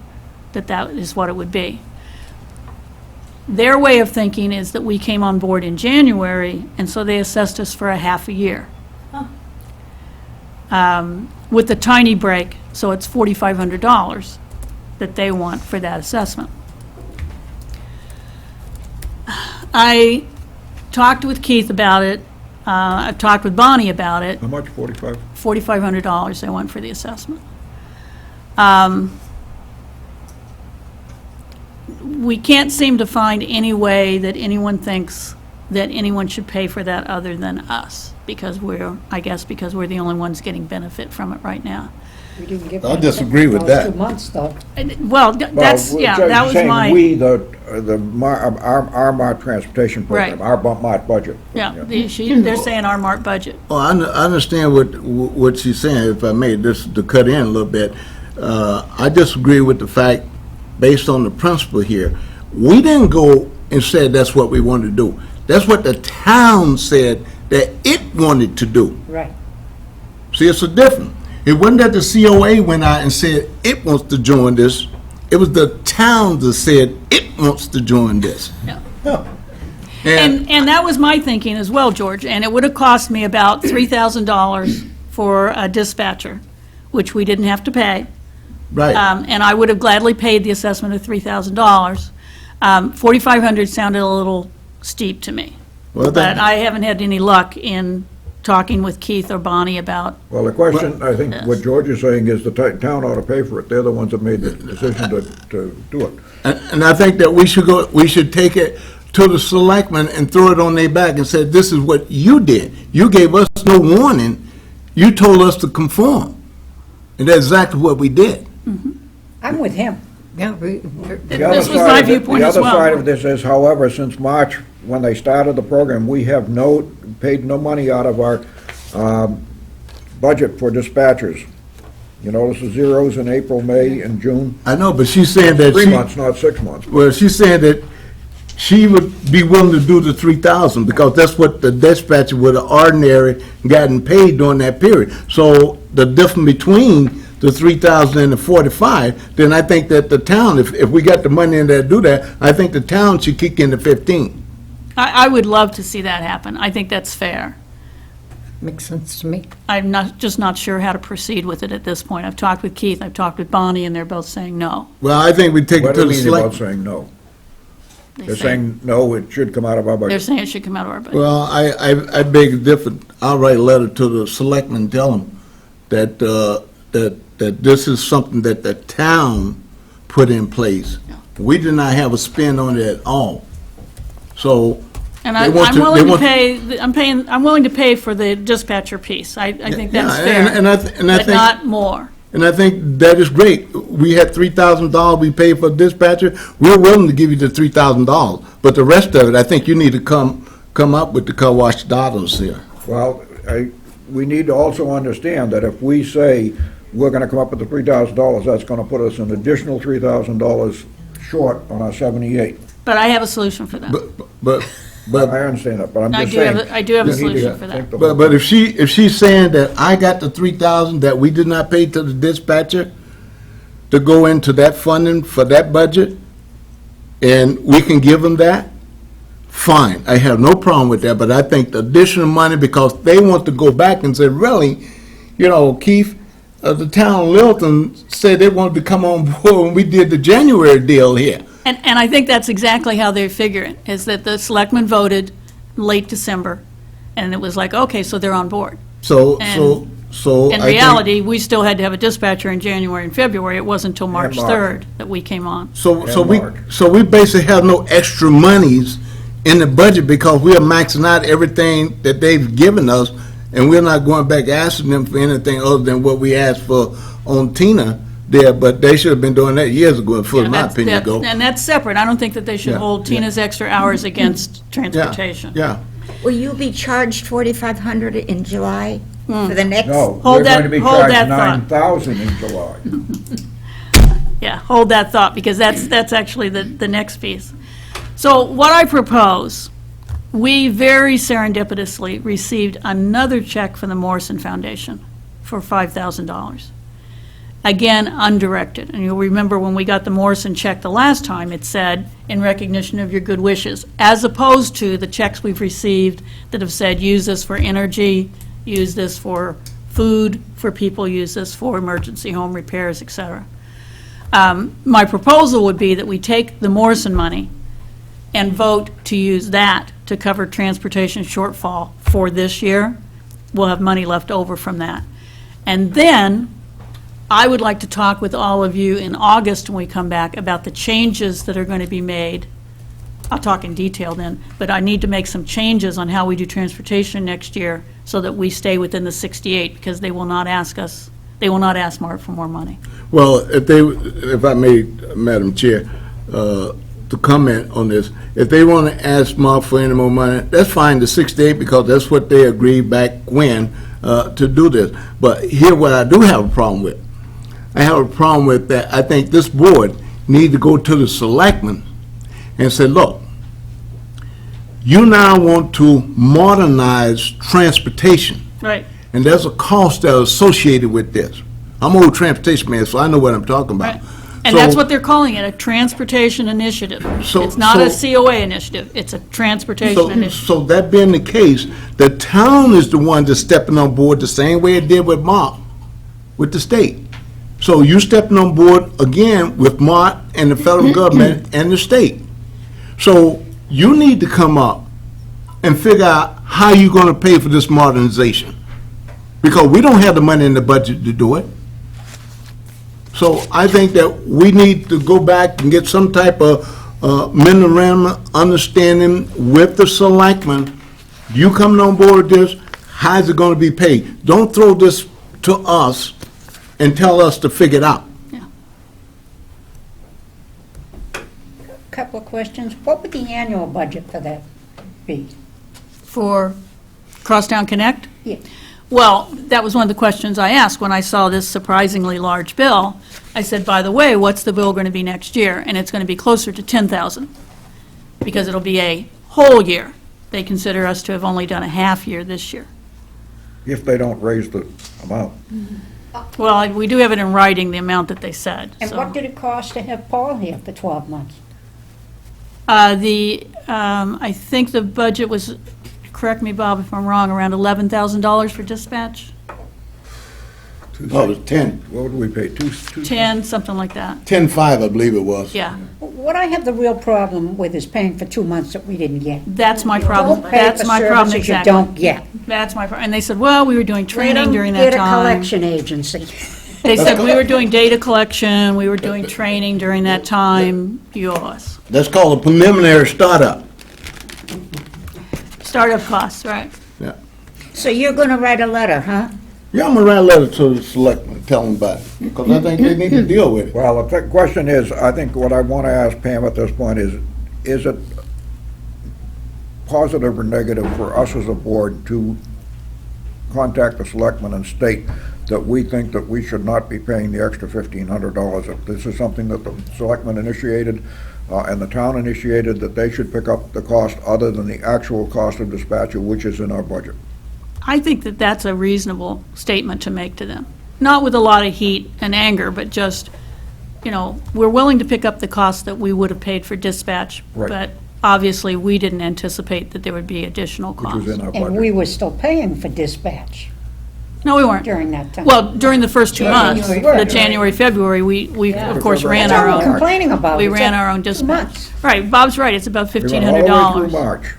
that is what it would be. Their way of thinking is that we came on board in January, and so they assessed us for a half a year. With the tiny break, so it's $4,500 that they want for that assessment. I talked with Keith about it. I've talked with Bonnie about it. How much, 45? $4,500 they want for the assessment. We can't seem to find any way that anyone thinks that anyone should pay for that other than us, because I guess because we're the only ones getting benefit from it right now. We didn't give I them disagree with those that. 2 months, though. Well, that's, Well, yeah, so that was saying my, we, our Mart transportation program, Right. our Mart budget. yeah, they're saying our MART budget. Well, I understand what she's saying, if I may, just to cut in a little bit. I disagree with the fact, based on the principle here, we didn't go and said that's what we wanted to do. That's what the town said that it wanted to do. Right. See, it's a difference. It wasn't that the COA went out and said it wants to join this. It was the town that said it wants to join this. Yeah. And And that was my thinking as well, George, and it would have cost me about $3,000 for a dispatcher, which we didn't have to pay. right. And I would have gladly paid the assessment of $3,000. $4,500 sounded a little steep to me. Well, But I haven't had any luck in talking with Keith or Bonnie about, Well, the question, I think what George is saying is the town ought to pay for it. They're the ones that made the decision to do it. And I think that we should take it to the selectmen and throw it on their back and say, this is what you did. You gave us no warning. You told us to conform. And that's exactly what we did. I'm with him. Yeah, The other This was side my of it- viewpoint as The well. other side of this is, however, since March, when they started the program, we have paid no money out of our budget for dispatchers. You notice the zeros in April, May, and June? I know, but she's saying that 3 months, not 6 months. well, she's saying that she would be willing to do the 3,000 because that's what the dispatcher would have ordinary gotten paid during that period. So the difference between the 3,000 and the 45, then I think that the town, if we got the money in there to do that, I think the town should kick in the 15. I would love to see that happen. I think that's fair. makes sense to me. I'm just not sure how to proceed with it at this point. I've talked with Keith, I've talked with Bonnie, and they're both saying no. Well, I think we take What it do to you the mean about select. saying no? They They're say- saying, no, it should come out of our They're budget. saying it should come out of our budget. Well, I beg a different, I'll write a letter to the selectmen, and tell them that, that this is something that the town put in place. We did not have a spin on it at all. So, And They want I'm to- willing they to want- pay, I'm willing to pay for the dispatcher piece. I think that's yeah, fair, and I but think, not more. and I think that is great. We had $3,000 we paid for dispatcher. We're willing to give you the $3,000, but the rest of it, I think you need to come up with the car wash dollars here. Well, we need to also understand that if we say we're gonna come up with the $3,000, that's gonna put us an additional $3,000 short on our 78. But I have a solution for that. But I understand that, but I'm I just do have saying. a- I do have a we need to solution for that. think the- But if she's saying that I got the 3,000 that we did not pay to the dispatcher to go into that funding for that budget, and we can give them that, fine, I have no problem with that, but I think the additional money, because they want to go back and say, really, Keith, the town of Littleton said they wanted to come on board when we did the January deal here. And I think that's exactly how they figure it, is that the selectmen voted late December, and it was like, okay, so they're on board. So And I In think- reality, we still had to have a dispatcher in January and February. It wasn't until March March. 3rd that we came on. So Mark. we basically have no extra monies in the budget because we are maxing out everything that they've given us, and we're not going back asking them for anything other than what we asked for on Tina there, but they should have been doing that years ago, for Yeah, my that's- opinion, that- go. And that's separate. I don't think that they should Yeah, hold yeah. Tina's extra hours against Yeah, transportation. yeah. Will you be charged $4,500 in July? for the next? No, Hold we're that- going to be hold charged that thought. 9,000 in July. Yeah, hold that thought, because that's actually the next piece. So what I propose, we very serendipitously received another check from the Morrison Foundation for $5,000. Again, undirected. And you'll remember when we got the Morrison check the last time, it said, in recognition of your good wishes, as opposed to the checks we've received that have said, use this for energy, use this for food for people, use this for emergency home repairs, et cetera. My proposal would be that we take the Morrison money and vote to use that to cover transportation shortfall for this year. We'll have money left over from that. And then, I would like to talk with all of you in August when we come back about the changes that are going to be made. I'll talk in detail then, but I need to make some changes on how we do transportation next year so that we stay within the 68, because they will not ask MART for more money. Well, if I may, Madam Chair, to comment on this, if they want to ask Mark for any more money, that's fine, the 68, because that's what they agreed back when to do this. But here, what I do have a problem with, I have a problem with that. I think this board need to go to the selectmen and say, look, you now want to modernize transportation, Right. and there's a cost that is associated with this. I'm an old transportation man, so I know what I'm talking about. Right. And that's So- what they're calling it, a transportation initiative. So- It's not a so- COA initiative, it's a transportation So, initiative. so that being the case, the town is the one that's stepping on board the same way it did with Mark, with the state. So you stepping on board again with Mark and the federal government and the state. So you need to come up and figure out how you're gonna pay for this modernization. Because we don't have the money in the budget to do it. So I think that we need to go back and get some type of memorandum understanding with the selectmen. You coming on board with this, how's it gonna be paid? Don't throw this to us and tell us to figure it out. Couple of questions. What would the annual budget for that be? For Crosstown Connect? Yeah. Well, that was one of the questions I asked when I saw this surprisingly large bill. I said, by the way, what's the bill going to be next year? And it's going to be closer to 10,000, because it'll be a whole year. They consider us to have only done a half year this year. If they don't raise the amount. Well, we do have it in writing, the amount that they said, And so. what did it cost to have Paul here for 12 months? I think the budget was, correct me, Bob, if I'm wrong, around $11,000 for dispatch? Oh, it was 10, What would we pay, 10, something like that, 10.5, I believe it was. yeah. What I have the real problem with is paying for 2 months that we didn't get. That's my problem, Don't pay that's for my problem, services you exactly. don't get. That's my, and they said, well, we were doing training during that Let 'em get a time. collection agency. They said we were doing data collection, we were doing training during that time, you owe us. That's called a preliminary startup. Startup costs, right. Yeah. So you're going to write a letter, huh? Yeah, I'm gonna write a letter to the selectmen, tell them about it, because I think they need to deal with it. Well, the question is, I think what I want to ask Pam at this point is it positive or negative for us as a board to contact the selectmen and state that we think that we should not be paying the extra $1,500? If this is something that the selectmen initiated and the town initiated, that they should pick up the cost other than the actual cost of dispatcher, which is in our budget. I think that that's a reasonable statement to make to them. Not with a lot of heat and anger, but just, you know, we're willing to pick up the cost that we would have paid for dispatch. Right. But obviously, we didn't anticipate that there would be additional Which costs. was in our And we budget. were still paying for dispatch No, we weren't. during that time. Well, during the first 2 months, January, the January, February, we of course ran That's our all we're own. complaining about. We is ran that our own 2 dispatch. months. Right, Bob's right, it's about We went all the way through $1,500. March.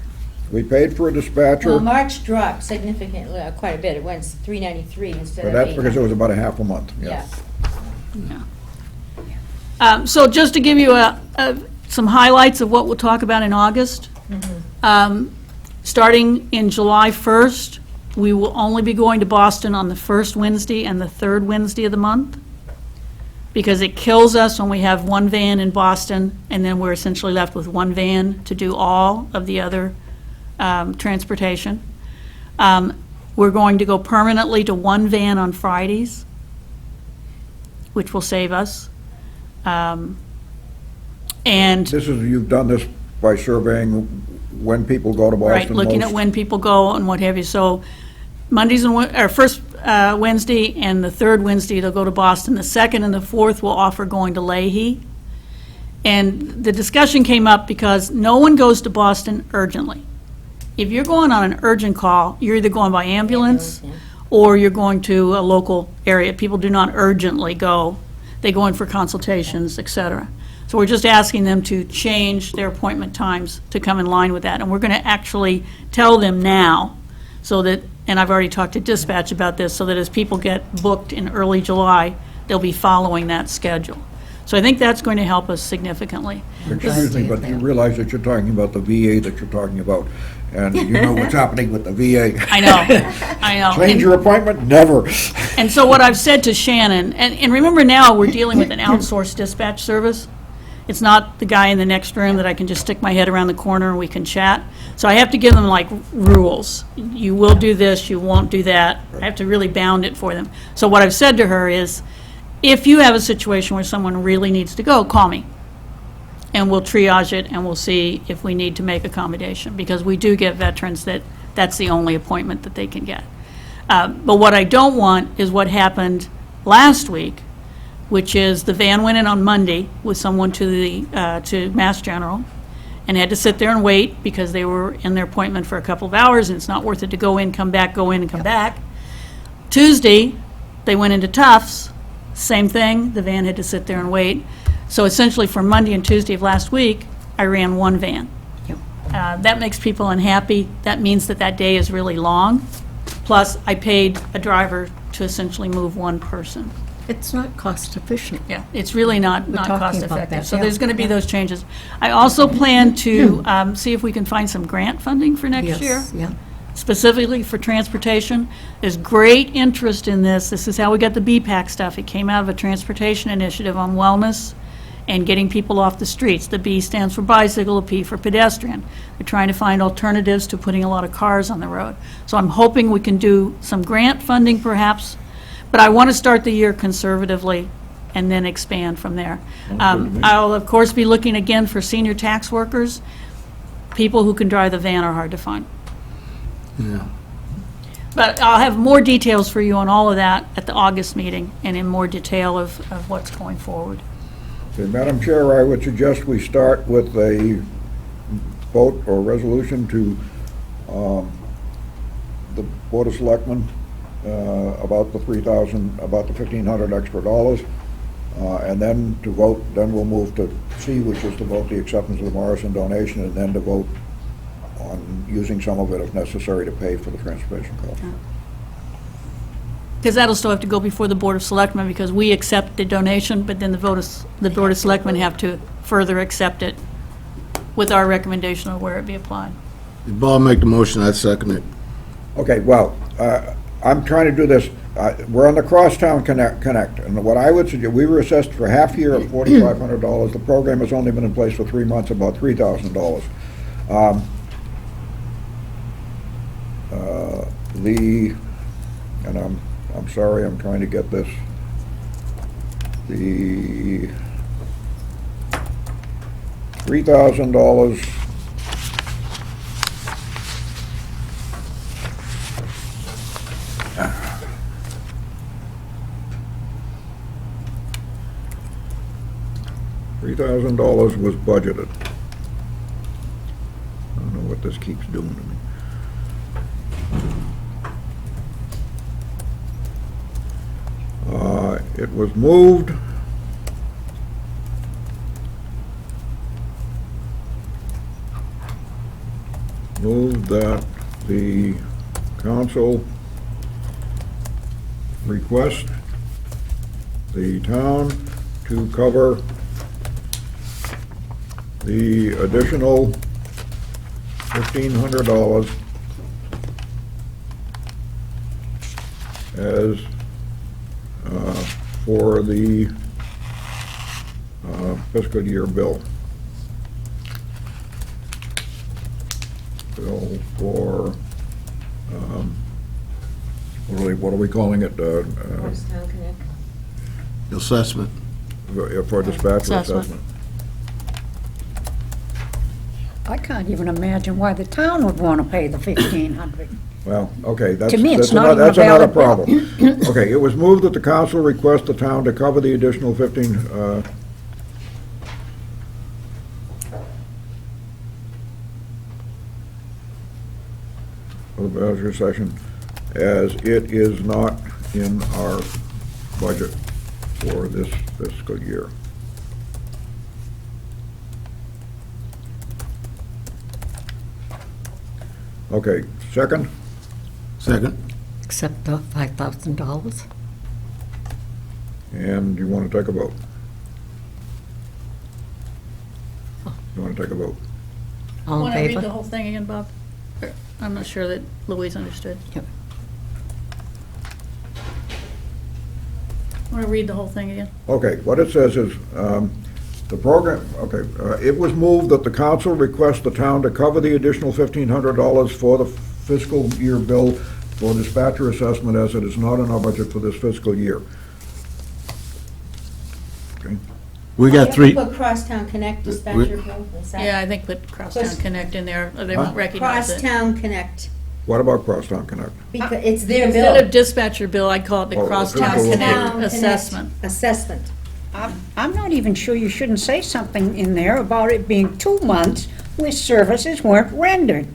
We paid for a dispatcher, Well, March dropped significantly, quite a bit. It went $393 instead but of that's because it $800. was about a half a month, Yeah. So just to give you some highlights of what we'll talk about in August. Starting in July 1st, we will only be going to Boston on the first Wednesday and the third Wednesday of the month, because it kills us when we have one van in Boston, and then we're essentially left with one van to do all of the other transportation. We're We're going to go permanently to one van on Fridays, which will save us. And This is, you've done this by surveying when people go to Boston right, looking at most? when people go and what have you. So Mondays and, or first Wednesday and the third Wednesday, they'll go to Boston. The second and the fourth will offer going to Leahy. And the discussion came up because no one goes to Boston urgently. If you're going on an urgent call, you're either going by ambulance or you're going to a local area. People do not urgently go. They go in for consultations, et cetera. So we're just asking them to change their appointment times to come in line with that. And we're going to actually tell them now so that, and I've already talked to dispatch about this, so that as people get booked in early July, they'll be following that schedule. So I think that's going to help us significantly. Excuse me, but you realize that you're talking about the VA that you're talking about, and you know what's happening with the VA. I know. Change your appointment? Never. And so what I've said to Shannon, and remember now, we're dealing with an outsourced dispatch service. It's not the guy in the next room that I can just stick my head around the corner and we can chat. So I have to give them like rules. You will do this, you won't do that. I have to really bound it for them. So what I've said to her is, if you have a situation where someone really needs to go, call me. And we'll triage it and we'll see if we need to make accommodation, because we do get veterans that that's the only appointment that they can get. But what I don't want is what happened last week, which is the van went in on Monday with someone to Mass General and had to sit there and wait because they were in their appointment for a couple of hours and it's not worth it to go in, come back, go in and come back. Tuesday, they went into Tufts, same thing, the van had to sit there and wait. So essentially for Monday and Tuesday of last week, I ran one van. That makes people unhappy. That means that that day is really long. Plus, I paid a driver to essentially move one person. It's not cost efficient. Yeah, it's really not talking cost about effective. that, So yeah, there's going to be yeah. those changes. I also plan to see if we can find some grant funding for next year, Yes, yeah. specifically for transportation. There's great interest in this. This is how we got the BPAC stuff. It came out of a transportation initiative on wellness and getting people off the streets. The B stands for bicycle, the P for pedestrian. They're trying to find alternatives to putting a lot of cars on the road. So I'm hoping we can do some grant funding perhaps, but I want to start the year conservatively and then expand from there. I'll, of course, be looking again for senior tax workers. People who can drive the van are hard to find. Yeah. But I'll have more details for you on all of that at the August meeting and in more detail of what's going forward. Okay, Madam Chair, I would suggest we start with a vote or resolution to the Board of Selectmen about the about the $1,500 extra dollars, and then to vote, then we'll move to C, which is to vote the acceptance of the Morrison donation, and then to vote on using some of it if necessary to pay for the transportation cost. Because that'll still have to go before the Board of Selectmen, because we accept the donation, but then the Board of Selectmen have to further accept it with our recommendation of where it be applied. If Bob make the motion, I second it. Okay, well, I'm trying to do this, we're on the Crosstown Connect, and what I would suggest, we were assessed for half year of $4,500. The program has only been in place for 3 months, about $3,000. And I'm sorry, I'm trying to get this, the $3,000. $3,000 was budgeted. I don't know what this keeps doing to me. It was moved that the council request the town to cover the additional $1,500 as for the fiscal year bill. Bill for what are we calling it, Morristown Connect. Assessment. for dispatch or Assessment. assessment? I can't even imagine why the town would want to pay the 1,500. Well, okay, that's, To me, it's that's not another, even a that's another valid bill. problem. Okay, it was moved that the council request the town to cover the additional 15, of the budget session, as it is not in our budget for this fiscal year. Okay, second? Second. Except the $5,000. And you want to take a vote? You want to take a vote? All in Want to read the favor? whole thing again, Bob? Or- I'm not sure that Louise understood. Yep. Want to read the whole thing again? Okay, what it says is, the program, okay, it was moved that the council request the town to cover the additional $1,500 for the fiscal year bill for dispatcher assessment as it is not in our budget for this fiscal year. Okay, We got three, Put Crosstown Connect dispatcher bill, is that? Yeah, I think put Crosstown Plus- Connect in there, or they Huh? won't recognize it. Crosstown Connect, what about Crosstown Connect? because it's their bill. Instead of dispatcher bill, I'd call it the Oh, Crosstown fiscal Connect Crosstown Connect assessment. Assessment. I'm not even sure you shouldn't say something in there about it being 2 months where services weren't rendered.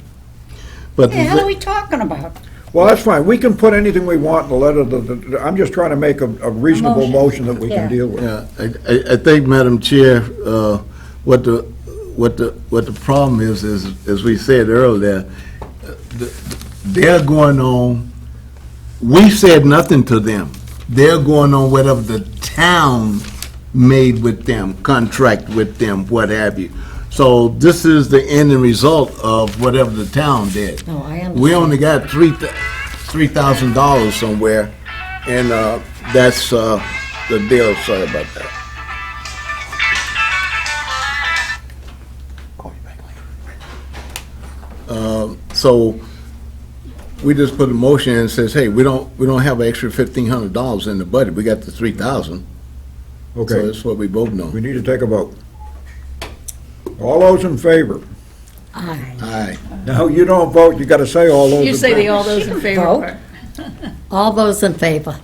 but What the hell are we talking about? Well, that's fine, we can put anything we want in the letter, I'm just trying to make a reasonable motion that we Yeah. can deal with. yeah, I think, Madam Chair, what the problem is, as we said earlier, they're going on, we said nothing to them. They're going on whatever the town made with them, contract with them, what have you. So this is the ending result of whatever the town did. No, I understand. We only got $3,000 somewhere, and that's the deal. Sorry about that. So we just put a motion in and says, hey, we don't have an extra $1,500 in the budget. We got the 3,000. So Okay, that's what we both we know. need to take a vote. All those in favor? Aye. Aye. No, you don't vote, you gotta say all those in You favor. say the all those in favor Vote. part. All those in favor?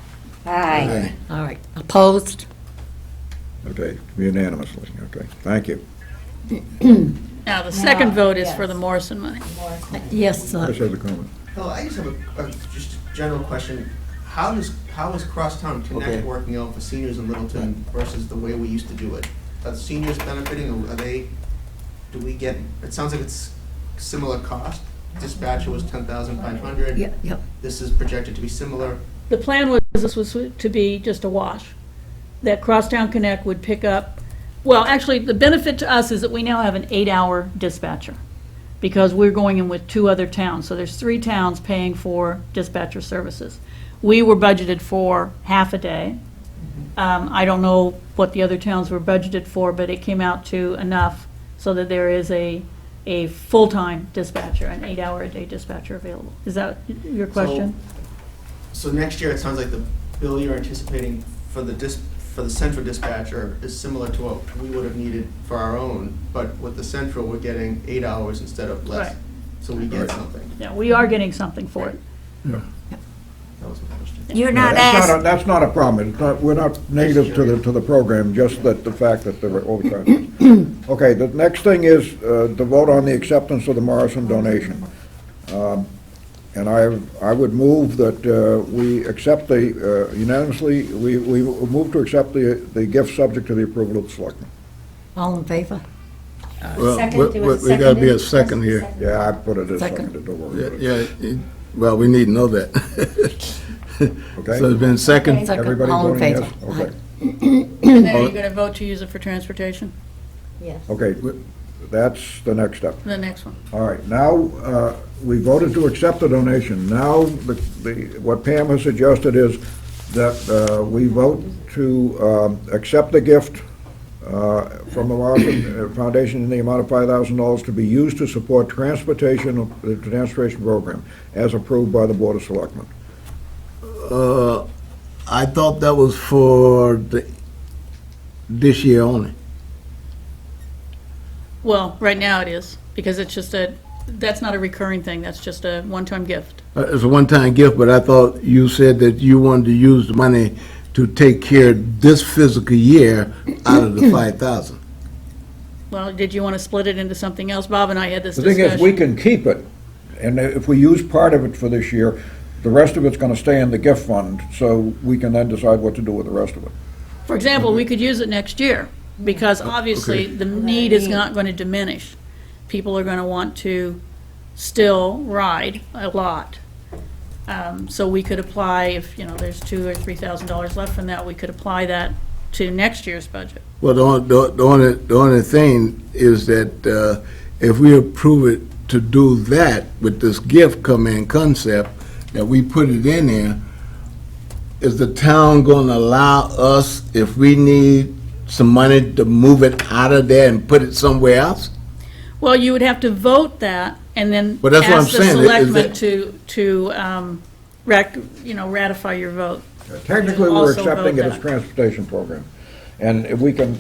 Aye. All right. Opposed? Okay, unanimously, okay, thank you. Now, the second Now, vote is for yes. the Morrison money. Yes, Chris has a comment. Well, I just have a just a general question. How is Crosstown Okay. Connect working out for seniors in Littleton versus the way we used to do it? Are the seniors benefiting, or do we get, it sounds like it's similar cost. Dispatcher was 10,500. Yep, yep. This is projected to be similar. The plan was, this was to be just a wash, that Crosstown Connect would pick up, well, actually, the benefit to us is that we now have an 8-hour dispatcher, because we're going in with 2 other towns, so there's 3 towns paying for dispatcher services. We were budgeted for half a day. I don't know what the other towns were budgeted for, but it came out to enough so that there is a full-time dispatcher, an 8-hour-a-day dispatcher available. Is that your question? So next year, it sounds like the bill you're anticipating for the central dispatcher is similar to what we would have needed for our own, but with the central, we're getting 8 hours instead of less. Right. So we get something. Yeah, we are getting something for it. That was my question. You're not That's not a- asking, That's not a problem, it's not, we're not negative to the program, just that the fact that there were overtime. Okay, the next thing is the vote on the acceptance of the Morrison donation. And I would move that we accept unanimously, we move to accept the gift subject to the approval of the selectmen. All in favor? Well, Second, we there was we gotta be a seconded? second here. Yeah, I put it as Second. seconded, don't worry Yeah, about it. yeah, well, we need to know that. Okay? So it's been second. Second. Everybody All in voting favor? yes? Okay. And then are you going to vote to use it for transportation? Yes. Okay, that's the next step. The next one. All right, now, we voted to accept the donation. Now, what Pam has suggested is that we vote to accept the gift from the Morrison Foundation in the amount of $5,000 to be used to support the transportation program, as approved by the Board of Selectmen. I thought that was for this year only. Well, right now it is, because it's just that's not a recurring thing, that's just a one-time gift. It's a one-time gift, but I thought you said that you wanted to use the money to take care of this physical year out of the 5,000. Well, did you want to split it into something else? Bob and I had this The discussion. thing is, we can keep it, and if we use part of it for this year, the rest of it's gonna stay in the gift fund, so we can then decide what to do with the rest of it. For example, we could use it next year, because obviously the need is not going to diminish. People are going to want to still ride a lot. So we could apply, if, there's $2,000 or $3,000 left from that, we could apply that to next year's budget. Well, the only thing is that if we approve it to do that with this gift come-in concept, that we put it in there, is the town going to allow us, if we need some money, to move it out of there and put it somewhere else? Well, you would have to vote that, and then But that's what I'm ask the saying, is selectmen to ratify your vote. Technically, we're Also accepting vote it as that. transportation program. And if we can,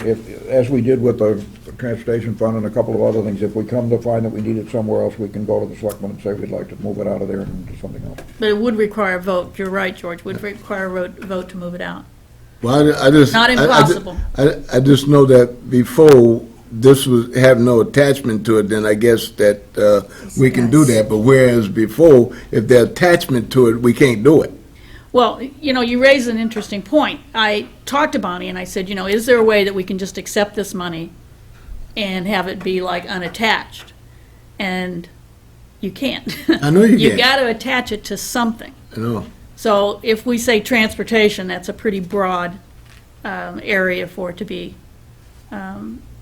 as we did with the transportation fund and a couple of other things, if we come to find that we need it somewhere else, we can go to the selectmen and say we'd like to move it out of there and do something else. But it would require a vote, you're right, George, would require a vote to move it out. Well, I just. Not impossible. I just know that before, this was, have no attachment to it, then I guess that we can do that. But whereas before, if there's attachment to it, we can't do it. Well, you raise an interesting point. I talked to Bonnie and I said, is there a way that we can just accept this money and have it be like unattached? And you can't. I know you You can't. got to attach it to something. You know, So if we say transportation, that's a pretty broad area for it to be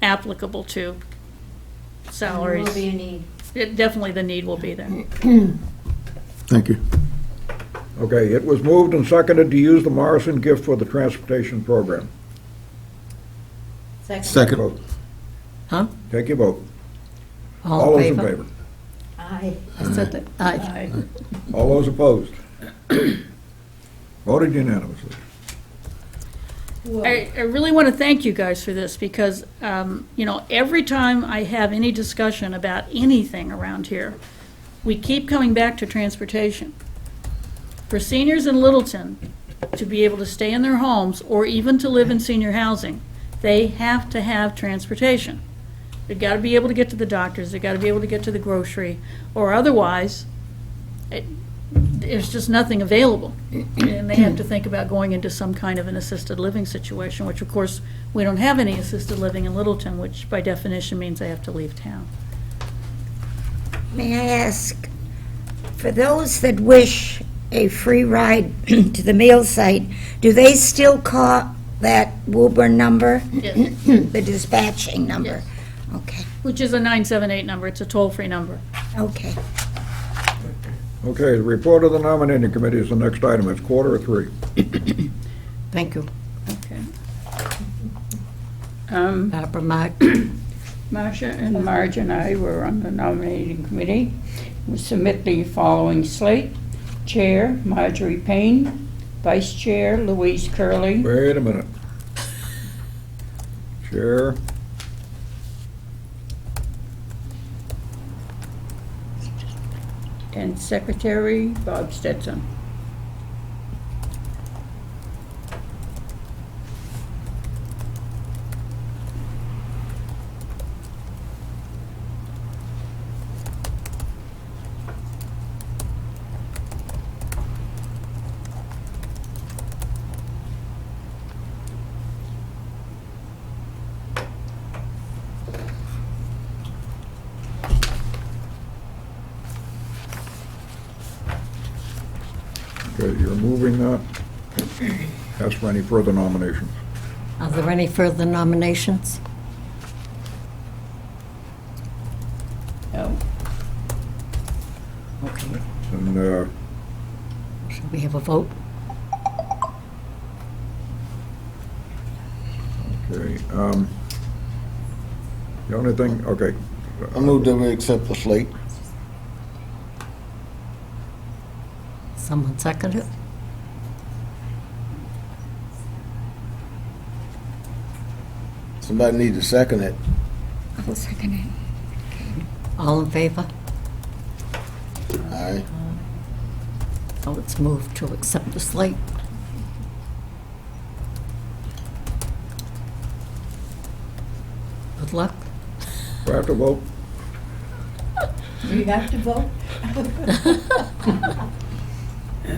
applicable to There salaries. will be a need. Definitely the need will be there. thank you. Okay, it was moved and seconded to use the Morrison gift for the transportation program. Second. Vote. Huh? Take your vote. All in favor? favor? Aye. I said that, aye. All those opposed? Voted unanimously. I really want to thank you guys for this, because, every time I have any discussion about anything around here, we keep coming back to transportation. For seniors in Littleton to be able to stay in their homes, or even to live in senior housing, they have to have transportation. They've got to be able to get to the doctors, they've got to be able to get to the grocery, or otherwise, there's just nothing available. And they have to think about going into some kind of an assisted living situation, which of course, we don't have any assisted living in Littleton, which by definition means they have to leave town. May I ask, for those that wish a free ride to the meal site, do they still call that Woburn number? Yes. The dispatching number? Yes. Okay, Which is a 978 number, it's a toll-free number. okay. Okay, the report of the nominating committee is the next item. It's 2:45. Thank you. Okay. Barbara Mark. Marcia and Marge and I were on the nominating committee. We submit the following slate. Chair, Marjorie Payne. Vice Chair, Louise Curley. Wait a minute. Chair, And Secretary, Bob Stetson. okay, you're moving that. Ask for any further nominations. Are there any further nominations? No. Okay. And, Should we have a vote? okay, the only thing, okay. I move that we accept the slate. Someone second it? Somebody need to second it. I'll second it. All in favor? Aye. Oh, it's moved to accept the slate. Good luck. Do I have to vote? You have to vote?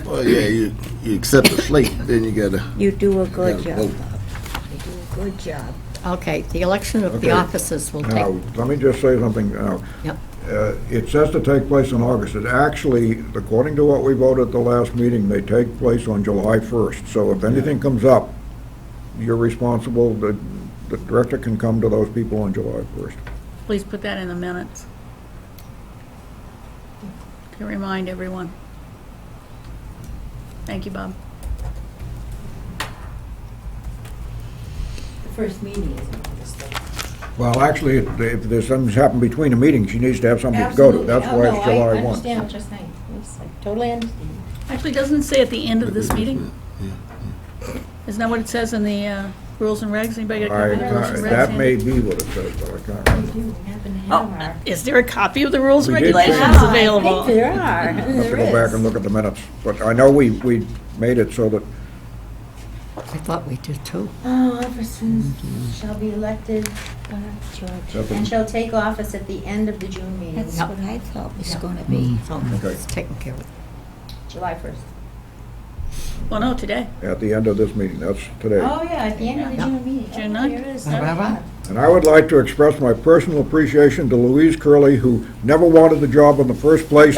Well, yeah, you accept the slate, then you gotta. You do a good gotta job, vote. Bob. You do a good job. Okay, the election of the Okay. officers will Now, take, let me just say something now. Yep. It says to take place in August. It actually, according to what we voted at the last meeting, they take place on July 1st. So if anything comes up, you're responsible, the director can come to those people on July 1st. Please put that in the minutes. To remind everyone. Thank you, Bob. The first meeting is in August, though. Well, actually, if there's something's happened between the meetings, she needs to have something to go to. That's why it's July 1. I understand what you're saying. Yes, I totally understand. Actually, doesn't it say at the end of this meeting? Isn't that what it says in the rules and regs? Anybody got a copy of the rules and regs? That may handy? be what it says, but I can't We remember. do happen to Oh, have our. is there a copy of the rules and We did regulations change it. available? I think there are. I'll have to There go back is. and look at the minutes. But I know we made it so that, I thought we did too. Officers shall be elected, George. and shall take office at the end of the June meeting, That's Yep. what I thought was gonna be. So Okay. it's taken care of. July 1st. Well, no, today. at the end of this meeting, that's today. Oh, yeah, at the end of the Yeah. June meeting. June Oh, 9th. here it is. Right, right, right. And I would like to express my personal appreciation to Louise Curley, who never wanted the job in the first place,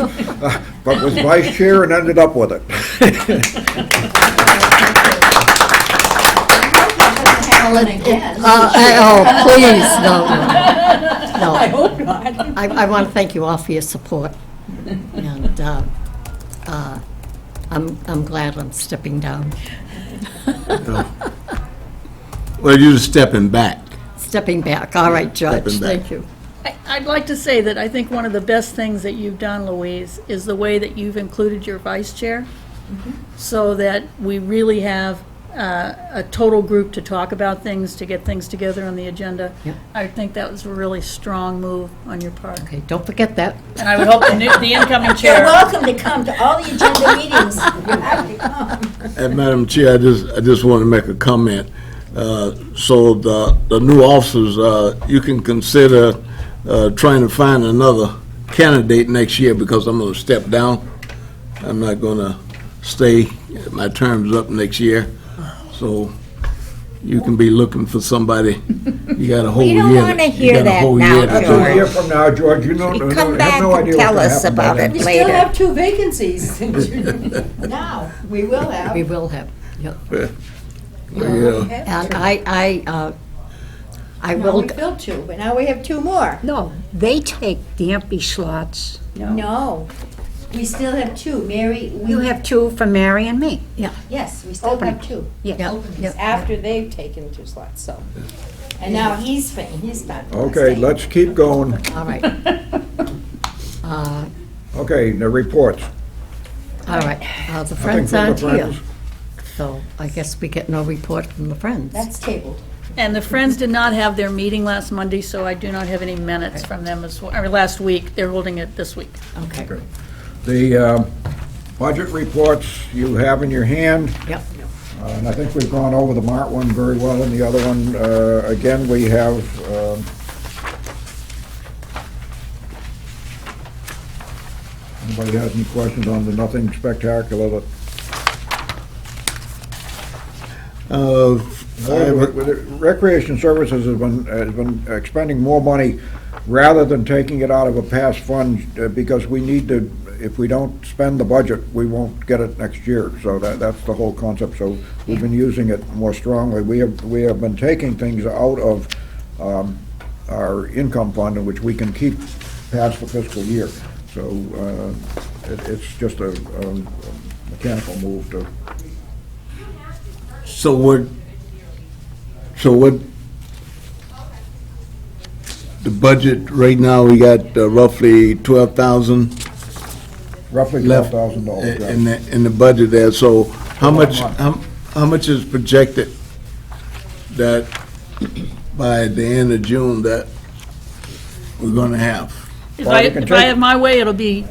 but was vice chair and ended up with it. Again. Oh, please, no, no. I hope not. I want to thank you all for your support. And I'm glad I'm stepping down. Well, you're stepping back. Stepping back. All right, Judge, Stepping back. thank you. I'd like to say that I think one of the best things that you've done, Louise, is the way that you've included your vice chair, so that we really have a total group to talk about things, to get things together on the agenda. Yep. I think that was a really strong move on your part. Okay, don't forget that. And I would hope the incoming You're chair. welcome to come to all the agenda meetings. You have to come. And Madam Chair, I just want to make a comment. So the new officers, you can consider trying to find another candidate next year, because I'm going to step down. I'm not going to stay. My term's up next year. So you can be looking for somebody. You got a whole We year. don't wanna you hear got a that whole now, year to That's do a it. year from now, George, you don't, You have come back no and idea tell what's us gonna happen by about then. it. We still Later. have 2 vacancies. Now, we will have. We will have, yep. Yeah. And I No, will, we filled 2, but now we have 2 more. No, they take the empty slots. No, we still have 2. Mary, You we, have 2 for Mary and me. yes, we still have Openings. 2. Yeah. Openings, yeah. after they've taken 2 slots, so. And now he's not. Okay, let's keep going. all right. Okay, the reports. All right, the Nothing Friends from the aren't here, Friends. so I guess we get no report from the Friends. That's tabled. And the Friends did not have their meeting last Monday, so I do not have any minutes from them or last week. They're holding it this week. Okay, Okay. The budget reports you have in your hand. yep. And I think we've gone over the Mart one very well, and the other one, again, we have, anybody has any questions on the nothing spectacular that, Recreation Services has been expending more money rather than taking it out of a past fund, because we need to, if we don't spend the budget, we won't get it next year. So that's the whole concept. So we've been using it more strongly. We have been taking things out of our income fund, in which we can keep past the fiscal year. So it's just a mechanical move to. So what, the budget right now, we got roughly 12,000 Roughly left $12,000. yeah. in the budget there. So how a lot much, of how much is projected that by the end of June that we're gonna have. If Well, I, you can if I take- have my way, it'll be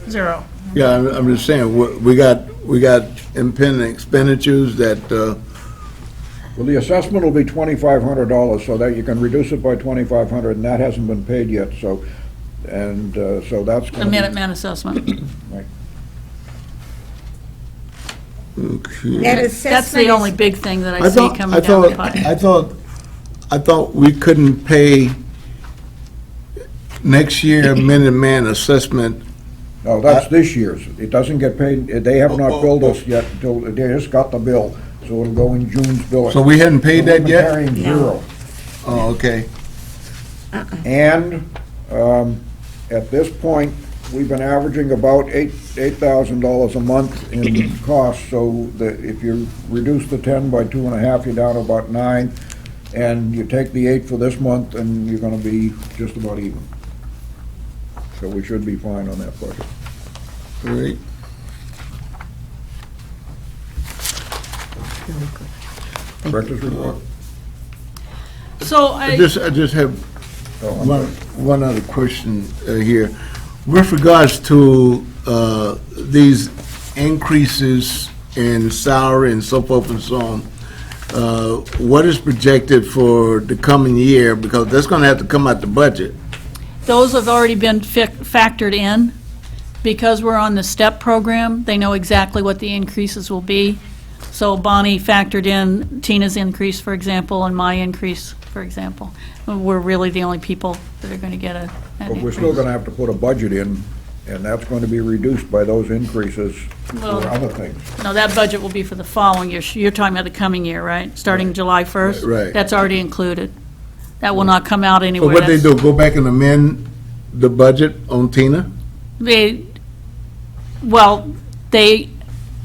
0. Yeah, I'm just saying, we got impending expenditures that, Well, the assessment will be $2,500, so that you can reduce it by 2,500, and that hasn't been paid yet, so, and, so that's The gonna be. Minuteman assessment. Right. okay. That That's assessment the only is, big thing that I I see thought, coming I down the thought, pipe. I thought we couldn't pay next year Minuteman assessment. No, that's this year's. It doesn't get paid, they have not billed us yet until, they just got the bill, so it'll go in June's billing. So we hadn't paid that We're yet? carrying zero. Oh, okay. And, at this point, we've been averaging about $8,000 a month in costs, so that if you reduce the 10 by 2.5, you're down to about 9, and you take the 8 for this month, and you're gonna be just about even. So we should be fine on that budget. All right. Director's report? So I just have Oh, I'm one other question here. With regards to these increases in salary and so forth and so on, what is projected for the coming year? Because that's going to have to come out the budget. those have already been factored in. Because we're on the STEP program, they know exactly what the increases will be. So Bonnie factored in Tina's increase, for example, and my increase, for example. We're really the only people that are going to get an But we're increase. still gonna have to put a budget in, and that's going to be reduced by those increases for Well- other things. No, that budget will be for the following year. You're talking about the coming year, right? Starting July 1st? Right. That's already included. That will not come out So anywhere. what they That's- do, go back and amend the budget on Tina? Well, they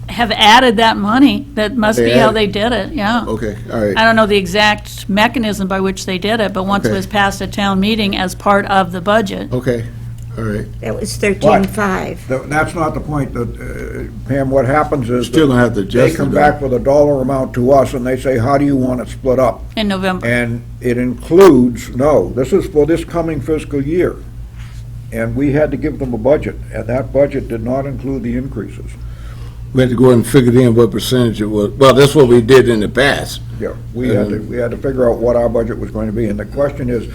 have added that money. That must They be how added- they did it, yeah. Okay, all I right. don't know the exact mechanism by which they did it, but once it Okay. was passed at town meeting as part of the budget. Okay, all right. that was 13.5. That's not the point, that, Pam, what happens is. Still gonna have to They adjust it, come though. back with a dollar amount to us, and they say, how do you want it split up? In November. And it includes, no, this is for this coming fiscal year. And we had to give them a budget, and that budget did not include the increases. We had to go and figure in what percentage it was. Well, that's what we did in the past. Yeah, we had to figure out what our budget was going to be, and the question is,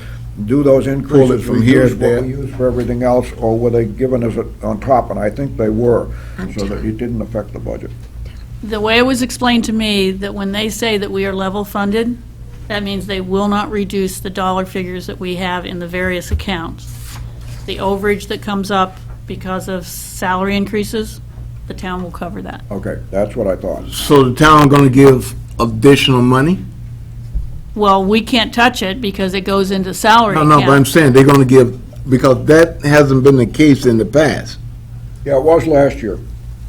do those Pull it increases from here reduce to there. what we use for everything else, or were they given us it on top? And I think they were, so that it didn't affect the budget. The way it was explained to me, that when they say that we are level funded, that means they will not reduce the dollar figures that we have in the various accounts. The overage that comes up because of salary increases, the town will cover that. Okay, that's what I thought. So the town gonna give additional money? Well, we can't touch it because it goes into salary No, but I'm account. saying they're gonna give, because that hasn't been the case in the past. Yeah, it was last year.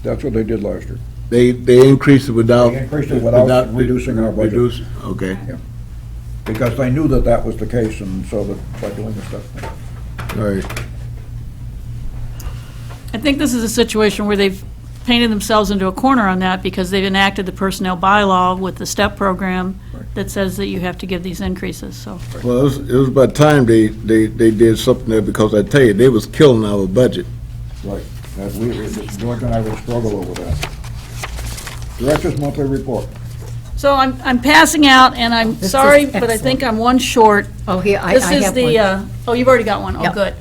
That's what they did last year. They increased it without. They increased it without reducing our budget. Okay, Because they knew that that was the case, and so that by doing the stuff. all right. I think this is a situation where they've painted themselves into a corner on that because they've enacted the personnel bylaw with the STEP program that says that you have to give these increases, so. Well, it was about time they did something there, because I tell you, they was killing our budget. Right. George and I will struggle over that. Director's monthly report. So I'm passing out, and I'm This is sorry, but I excellent. think I'm one short. Oh, here, I This is have the, one. oh, you've already got one, oh, Yep. good.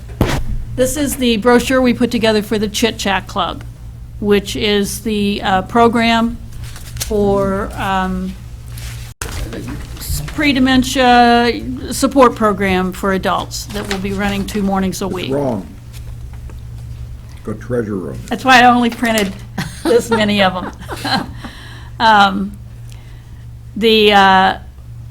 This is the brochure we put together for the Chit Chat Club, which is the program for pre-dementia support program for adults that will be running 2 mornings a week. Wrong. Got treasurer on it. That's why I only printed this many of them. The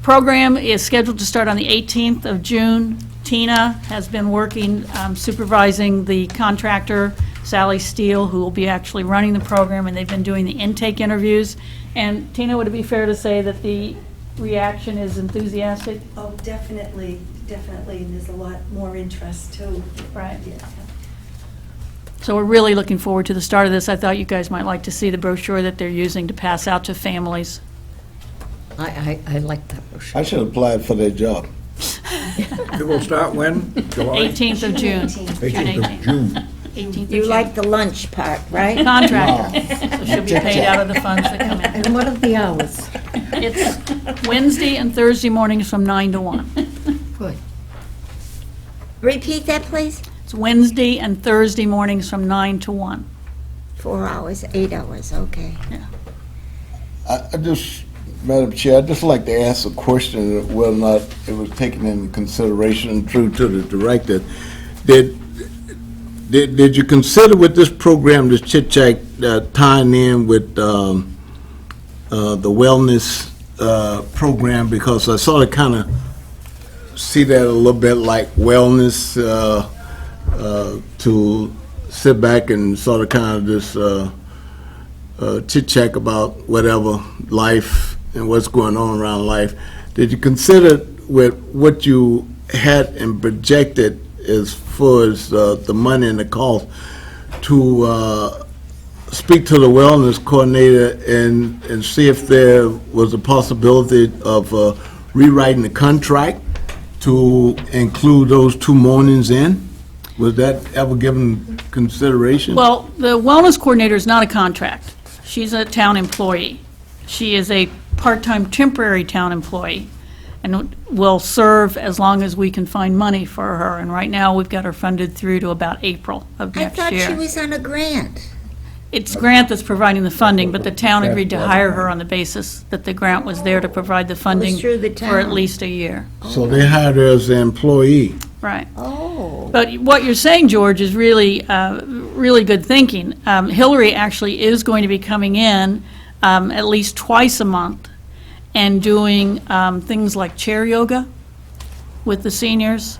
program is scheduled to start on the 18th of June. Tina has been working, supervising the contractor, Sally Steele, who will be actually running the program, and they've been doing the intake interviews. And Tina, would it be fair to say that the reaction is enthusiastic? Oh, definitely, definitely, and there's a lot more interest too. Right. Yeah. So we're really looking forward to the start of this. I thought you guys might like to see the brochure that they're using to pass out to families. I like that brochure. I should have applied for that job. It will start when? July? 18th of June. 18th of June. 18th of You June. like the lunch part, right? Contractor, so she'll be paid out of the funds that come in. And what are the hours? It's Wednesday and Thursday mornings from 9 to 1. Good. Repeat that, please. It's Wednesday and Thursday mornings from 9 to 1. 4 hours, 8 hours, okay. I just, Madam Chair, I'd just like to ask a question of whether or not it was taken into consideration, true to the director. Did you consider with this program, this Chit Chat, tying in with the wellness program? Because I sort of kind of see that a little bit like wellness, to sit back and sort of kind of just chit-chat about whatever life and what's going on around life. Did you consider with what you had and projected as far as the money and the cost to speak to the wellness coordinator and see if there was a possibility of rewriting the contract to include those 2 mornings in? Was that ever given consideration? Well, the wellness coordinator is not a contract. She's a town employee. She is a part-time temporary town employee and will serve as long as we can find money for her. And right now, we've got her funded through to about April of I next thought year. she was on a grant. It's Grant that's providing the funding, but the town agreed to hire her on the basis that the grant was there to provide the funding through the for at town. least a year. So they hired her as an employee. Right. Oh. But what you're saying, George, is really, really good thinking. Hillary actually is going to be coming in at least twice a month and doing things like chair yoga with the seniors,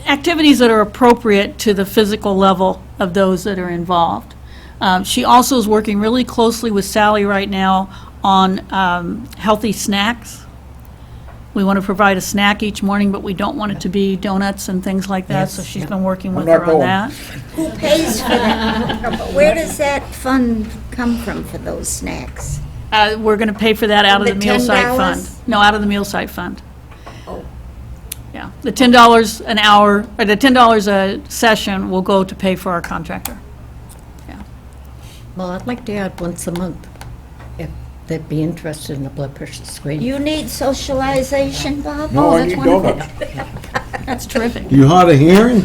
activities that are appropriate to the physical level of those that are involved. She also is working really closely with Sally right now on healthy snacks. We want to provide a snack each morning, but we don't want it to be donuts and things like that, so she's been working with not her on going. that. Who pays for that? Where does that fund come from for those snacks? We're going to pay for that out of The the meal site $10? fund. No, out of the meal site fund. Oh. Yeah, the $10 an hour, or the $10 a session will go to pay for our contractor. Well, I'd like to add once a month, if they'd be interested in a blood pressure screen. You need socialization, Bob? No, I that's need wonderful. donuts. That's terrific. You hard of hearing?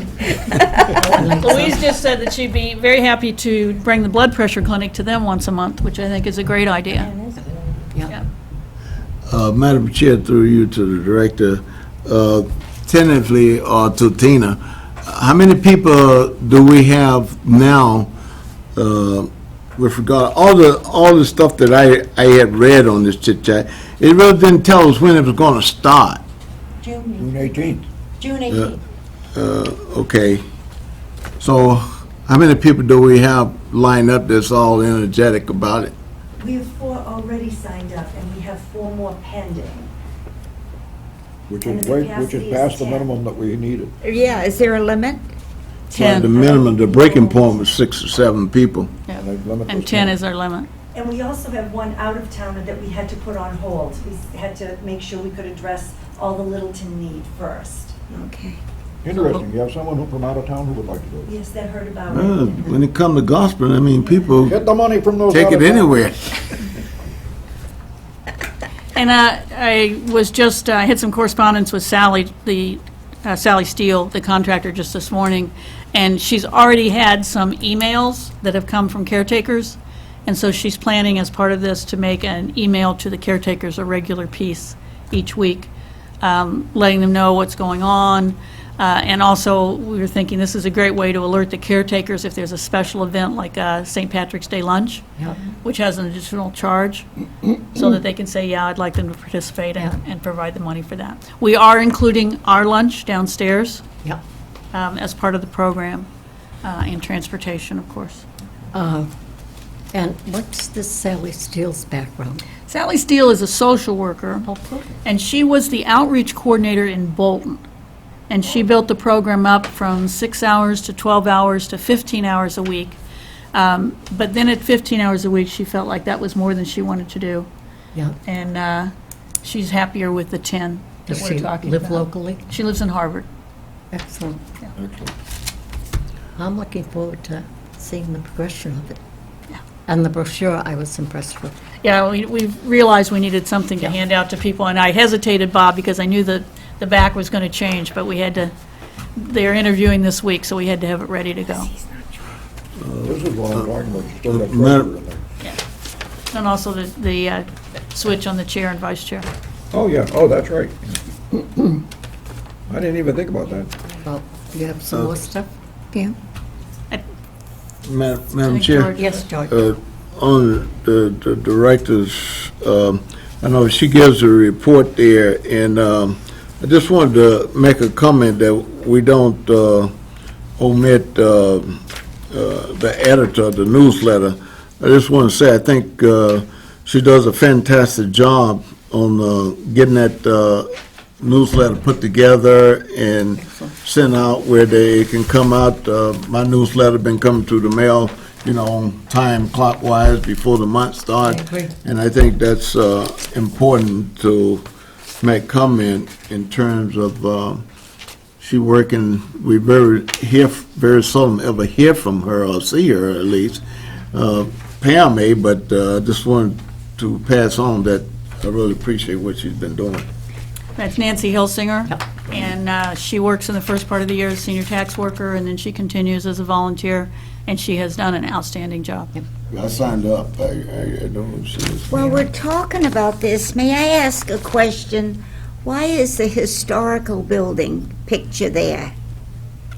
Louise just said that she'd be very happy to bring the blood pressure clinic to them once a month, which I think is a great idea. Yeah. Madam Chair, through you to the director, tentatively, or to Tina, how many people do we have now with regard, all the stuff that I had read on this chit chat, it really didn't tell us when it was gonna start. June 18th. June 18th. Okay, so how many people do we have lined up that's all energetic about it? We have 4 already signed up, and we have 4 more pending. Which And is the way, capacity which is is past the 10. minimum that we needed. Yeah, is there a limit? The 10, minimum, the breaking point was 6 or 7 people. And the limit and was 10 is our limit. And we also have one out-of-towner that we had to put on hold. We had to make sure we could address all the Littleton need first. Okay. Interesting, you have someone from out of town who would like to do it. Yes, that heard about Uh, it. When it come to gospel, I mean, people Get the money from those take out it of town. anywhere. And I was just, I had some correspondence with Sally, Sally Steele, the contractor, just this morning, and she's already had some emails that have come from caretakers, and so she's planning as part of this to make an email to the caretakers, a regular piece each week, letting them know what's going on. And also, we were thinking this is a great way to alert the caretakers if there's a special event like St. Patrick's Day lunch, which has an additional charge, so that they can say, yeah, I'd like them to participate and provide the money for that. We are including our lunch downstairs Yeah. as part of the program, and transportation, of course. And what's this Sally Steele's background? Sally Steele is a social worker, Oh, good. and she was the outreach coordinator in Bolton. And she built the program up from 6 hours to 12 hours to 15 hours a week. But then at 15 hours a week, she felt like that was more than she wanted to do. Yeah. And she's happier with the 10 Does that we're she talking live about. locally? She lives in Harvard. Excellent. I'm looking forward to seeing the progression of it. And the brochure I was impressed with. Yeah, we realized we needed something to hand out to people, and I hesitated, Bob, because I knew that the back was going to change, but we had to, they're interviewing this week, so we had to have it ready to go. This is what I'm talking about. Still got Madam- treasurer in there. And also the switch on the chair and vice chair. Oh, yeah, oh, that's right. I didn't even think about that. Well, you have some more stuff? Yeah. Madam Thank Chair. George. Yes, George. On the director's, I know she gives a report there, and I just wanted to make a comment that we don't omit the editor of the newsletter. I just want to say, I think she does a fantastic job on getting that newsletter put together and sent out where they can come out. My newsletter been coming through the mail, on time clockwise before the month starts. I agree. And I think that's important to make comment in terms of she working. We very seldom ever hear from her or see her at least. Pam may, but just wanted to pass on that I really appreciate what she's been doing. That's Nancy Hilsinger, and she works in the first part of the year as a senior tax worker, and then she continues as a volunteer, and she has done an outstanding job. I signed up. I don't know if she was. While we're talking about this, may I ask a question? Why is the historical building picture there?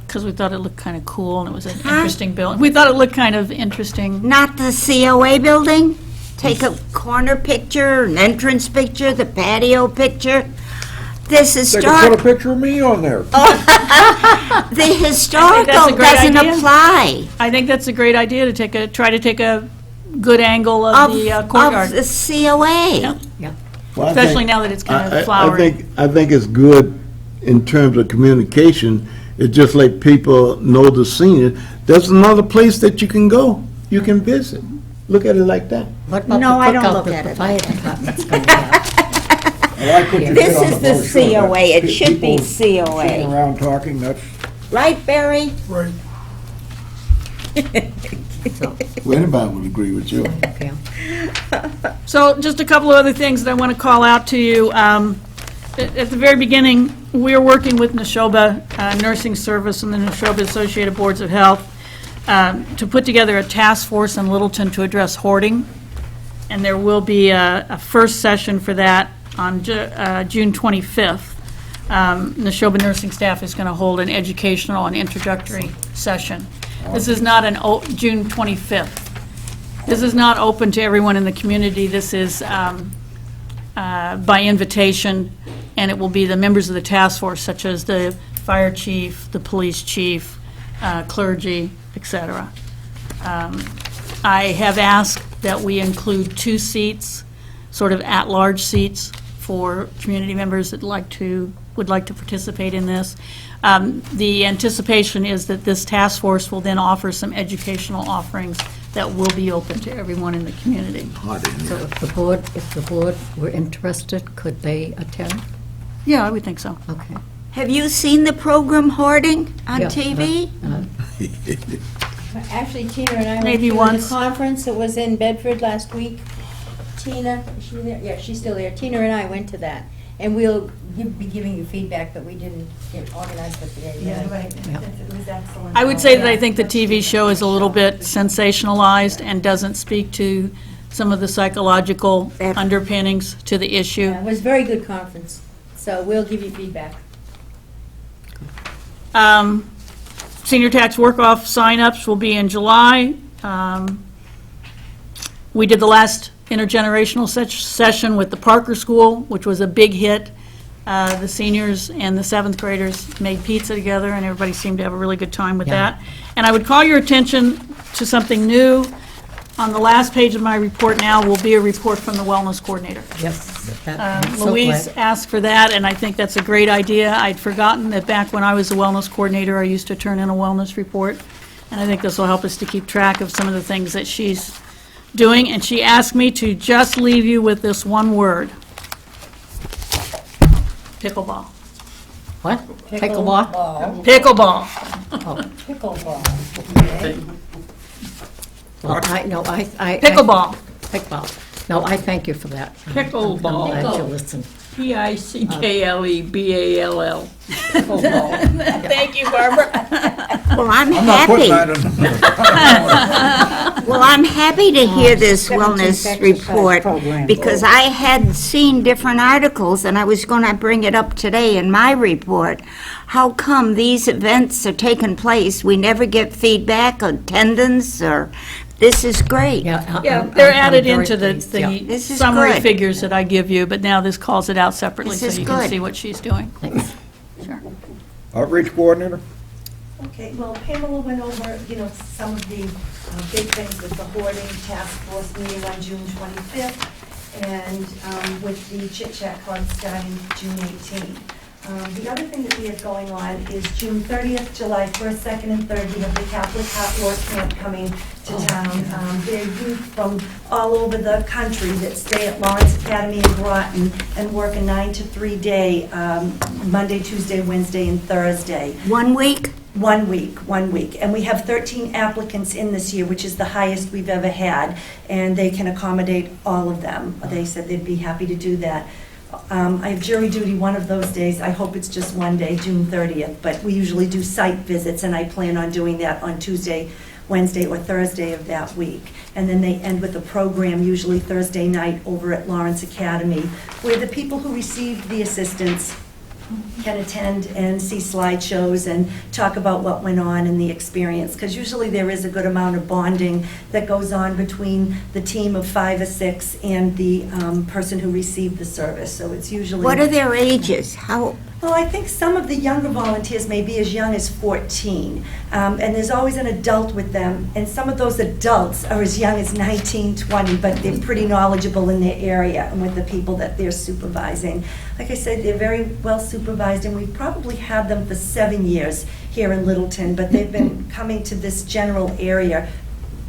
Because we thought it looked kind of cool, and it was an interesting building. We thought it looked kind of interesting. Not the COA building? Take a corner picture, an entrance picture, the patio picture. This They could put a historic, picture of me on there. the historical that's a great doesn't idea. apply. I think that's a great idea to try to take a good angle of the Of courtyard, the COA. Well, I especially think- now that it's kind I of flowery. think it's good in terms of communication. It just let people know the senior. There's another place that you can go. You can visit. Look at it like that. What about No, the I don't cookout look that at the it fire like that. department's going to have? Why couldn't you This get on is the brochure? COA. It should be People Sitting COA. around talking, that's, Right, Barry? Right. Well, anybody would agree with you. Okay. So just a couple of other things that I want to call out to you. At the very beginning, we are working with Neshoba Nursing Service and the Neshoba Associated Boards of Health to put together a task force in Littleton to address hoarding. And there will be a first session for that on June 25th. Neshoba nursing staff is going to hold an educational and introductory session. This is not June 25th. This is not open to everyone in the community. This is by invitation, and it will be the members of the task force, such as the fire chief, the police chief, clergy, et cetera. I have asked that we include 2 seats, sort of at-large seats, for community members that would like to participate in this. The anticipation is that this task force will then offer some educational offerings that will be open to everyone in the community. So if the board were interested, could they attend? Yeah, I would think so. Okay. Have you seen the program Hoarding on Yeah, TV? Actually, Tina and I went Maybe to the once. conference that was in Bedford last week. Tina, is she there? Yeah, she's still there. Tina and I went to that, and we'll be giving you feedback, but we didn't get organized with the Yeah, day. right. It was excellent. I would say that I think the TV show is a little bit sensationalized and doesn't speak to some of the psychological underpinnings to the issue. Yeah, it was a very good conference, so we'll give you feedback. Senior tax work-off sign-ups will be in July. We did the last intergenerational session with the Parker School, which was a big hit. The seniors and the 7th graders made pizza together, and everybody seemed to have a really good time with that. And I would call your attention to something new. On the last page of my report now will be a report from the wellness coordinator. I'm so Louise glad. asked for that, and I think that's a great idea. I'd forgotten that back when I was a wellness coordinator, I used to turn in a wellness report, and I think this will help us to keep track of some of the things that she's doing. And she asked me to just leave you with this one word: Pickleball. What? Pickleball? Pickleball. Well, I. Pickleball. Pickleball. No, I thank you for that. Pickleball. I'm glad you listened. Pickleball. Thank you, Barbara. Well, I'm I'm not putting happy. that in. Well, I'm happy to hear this 17 wellness exercise report, program. because I had seen different articles, and I was going to bring it up today in my report. How come these events are taking place, we never get feedback, attendance, or, this is great. Yeah, Yeah, they're added very into pleased, yeah. the This is summary good. figures that I give you, but now this calls it out separately This so is you can good. see what she's doing. Thanks. Outreach coordinator? Okay, well, Pamela went over, some of the big things with the hoarding task force meeting on June 25th, and with the Chit Chat Club starting June 18th. The other thing that we have going on is June 30th, July 1st, 2nd, and 3rd, we have the Catholic Hot Work Camp coming to town. They're youth from all over the country that stay at Lawrence Academy in Groton and work a 9 to 3 day, Monday, Tuesday, Wednesday, and Thursday. 1 week? 1 week. And we have 13 applicants in this year, which is the highest we've ever had, and they can accommodate all of them. They said they'd be happy to do that. I have jury duty one of those days. I hope it's just one day, June 30th, but we usually do site visits, and I plan on doing that on Tuesday, Wednesday, or Thursday of that week. And then they end with a program, usually Thursday night, over at Lawrence Academy, where the people who received the assistance can attend and see slideshows and talk about what went on in the experience, because usually there is a good amount of bonding that goes on between the team of 5 or 6 and the person who received the service, so it's usually... What are their ages? How, Well, I think some of the younger volunteers may be as young as 14, and there's always an adult with them, and some of those adults are as young as 19, 20, but they're pretty knowledgeable in their area and with the people that they're supervising. Like I said, they're very well supervised, and we've probably had them for 7 years here in Littleton, but they've been coming to this general area.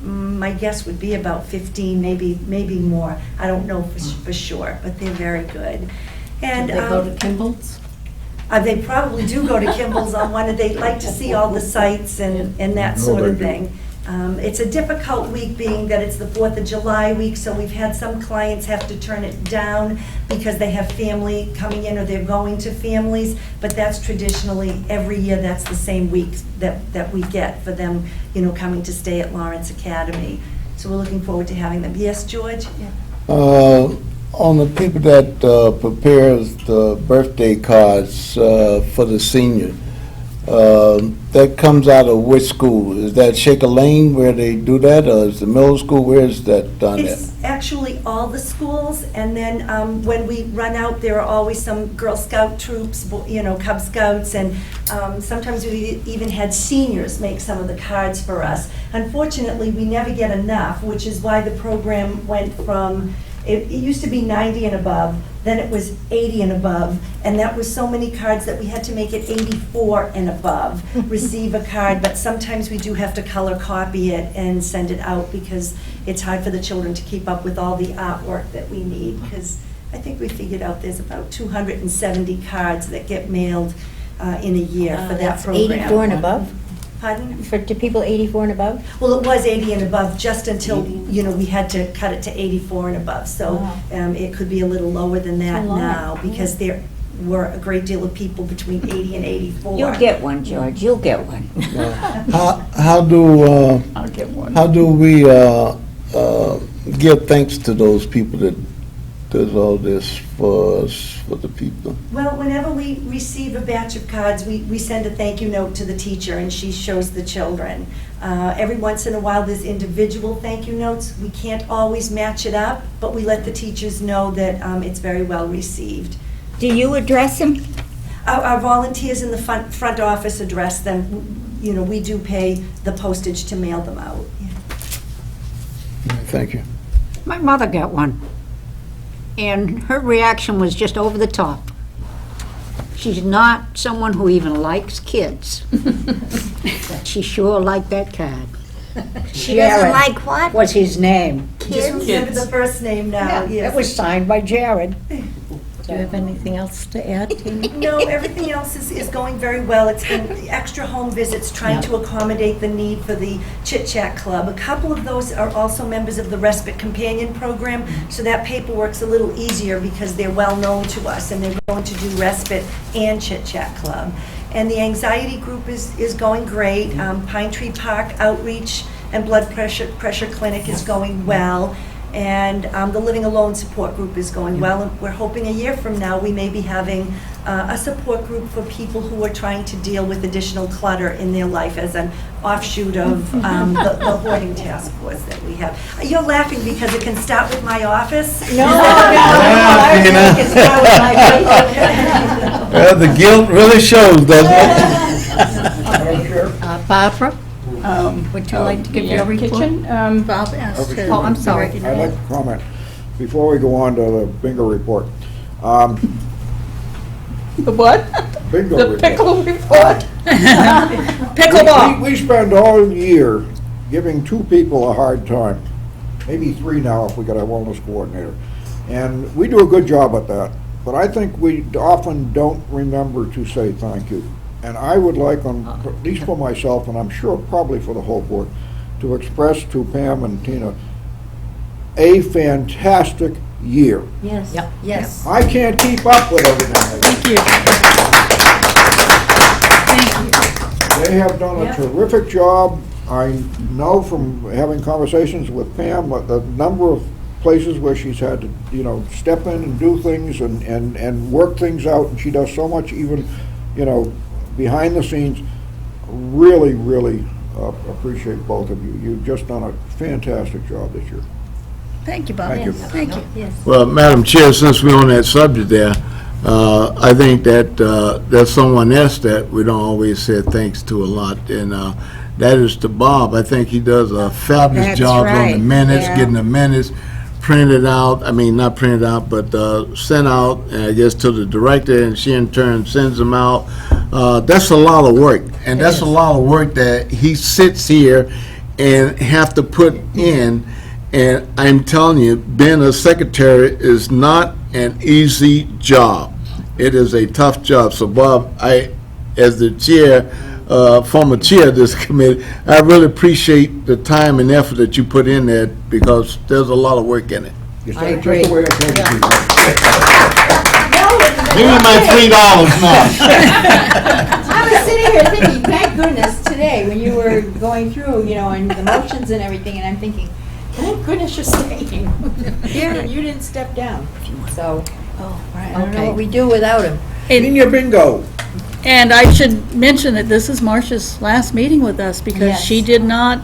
My guess would be about 15, maybe more. I don't know for sure, but they're very good. And They go to Kimball's? they probably do go to Kimball's on one, and they like to see all the sights and that sort of thing. It's a difficult week, being that it's the 4th of July week, so we've had some clients have to turn it down because they have family coming in or they're going to families, but that's traditionally, every year, that's the same week that we get for them, coming to stay at Lawrence Academy. So we're looking forward to having them. Yes, George? On the people that prepares the birthday cards for the senior, that comes out of which school? Is that Shaker Lane where they do that, or is the middle school? Where is that done at? It's actually all the schools, and then when we run out, there are always some Girl Scout troops, Cub Scouts, and sometimes we even had seniors make some of the cards for us. Unfortunately, we never get enough, which is why the program went from, it used to be 90 and above, then it was 80 and above, and that was so many cards that we had to make it 84 and above, receive a card, but sometimes we do have to color copy it and send it out because it's hard for the children to keep up with all the artwork that we need, because I think we figured out there's about 270 cards that get mailed in a year for that That's program. 84 and above? Pardon? To people 84 and above? Well, it was 80 and above just until, we had to cut it to 84 and above. So it could be a little lower than that A lot. now, because there were a great deal of people between 80 and 84. you'll get one, George, you'll get one. How do I'll get one. how do we give thanks to those people that does all this for us, for the people? Well, whenever we receive a batch of cards, we send a thank you note to the teacher, and she shows the children. Every once in a while, there's individual thank you notes. We can't always match it up, but we let the teachers know that it's very well received. Do you address them? Our volunteers in the front office address them. We do pay the postage to mail them out. Thank you. My mother got one, and her reaction was just over the top. She's not someone who even likes kids, but she sure liked that card. She doesn't like what? Was his name. Just remember the first name now, yes. It was signed by Jared. Do you have anything else to add, Tina? No, everything else is going very well. It's been extra home visits, trying to accommodate the need for the Chit Chat Club. A couple of those are also members of the Respite Companion Program, so that paperwork's a little easier because they're well-known to us, and they're going to do Respite and Chit Chat Club. And the anxiety group is going great. Pine Tree Park outreach and blood pressure clinic is going well. And the Living Alone support group is going well. And we're hoping a year from now, we may be having a support group for people who are trying to deal with additional clutter in their life as an offshoot of the hoarding task force that we have. You're laughing because it can start with my office? No, Tina. it's not with my Facebook. Well, the guilt really shows, doesn't it? Madam Chair? Barbara, would you like to give your report? Kitchen, Bob asked to. Oh, I'm sorry. I'd like to comment before we go on to the bingo report. the what? Bingo The report. pickle report. Pickleball. We spend all year giving 2 people a hard time, maybe 3 now if we got a wellness coordinator. And we do a good job at that, but I think we often don't remember to say thank you. And I would like, at least for myself, and I'm sure probably for the whole board, to express to Pam and Tina a fantastic year. Yes, Yep. yes. I can't keep up with everything. Thank you. They have done a Yeah. terrific job. I know from having conversations with Pam, the number of places where she's had to, step in and do things and work things out, and she does so much even, behind the scenes. Really, really appreciate both of you. You've just done a fantastic job this year. Thank you, Bob. Thank you. Thank you. Yes. Well, Madam Chair, since we're on that subject there, I think that there's someone else that we don't always say thanks to a lot, and that is to Bob. I think he does a fabulous That's job on the right, minutes, yeah. getting the minutes printed out, not printed out, but sent out, I guess, to the director, and she in turn sends them out. That's a lot of work, and that's a lot of work that he sits here and have to put in. And I'm telling you, being a secretary is not an easy job. It is a tough job. So Bob, as the chair, former chair of this committee, I really appreciate the time and effort that you put in there because there's a lot of work in it. You I said it agree. just the way I told you to. Give me my $3 now. I was sitting here thinking, thank goodness today, when you were going through, and the motions and everything, and I'm thinking, thank goodness you're staying. And you didn't step down, so, I don't know Okay. what we do without him. Senior bingo. And I should mention that this is Marcia's last meeting with us because Yes. she did not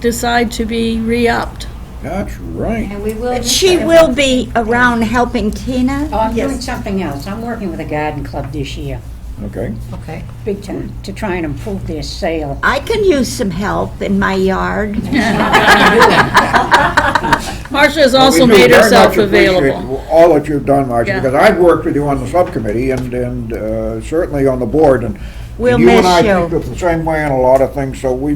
decide to be re-upped. That's right. And we will. But she will be around helping Tina? Oh, I'm Yes. doing something else. I'm working with a garden club this year, Okay. Okay. big time, to try and improve their sale. I can use some help in my yard. Marcia has Well, we also do made very herself much appreciate available. all that you've done, Marcia, Yeah. because I've worked with you on the subcommittee and certainly on the board, and We'll you and miss I you. think the same way on a lot of things, so we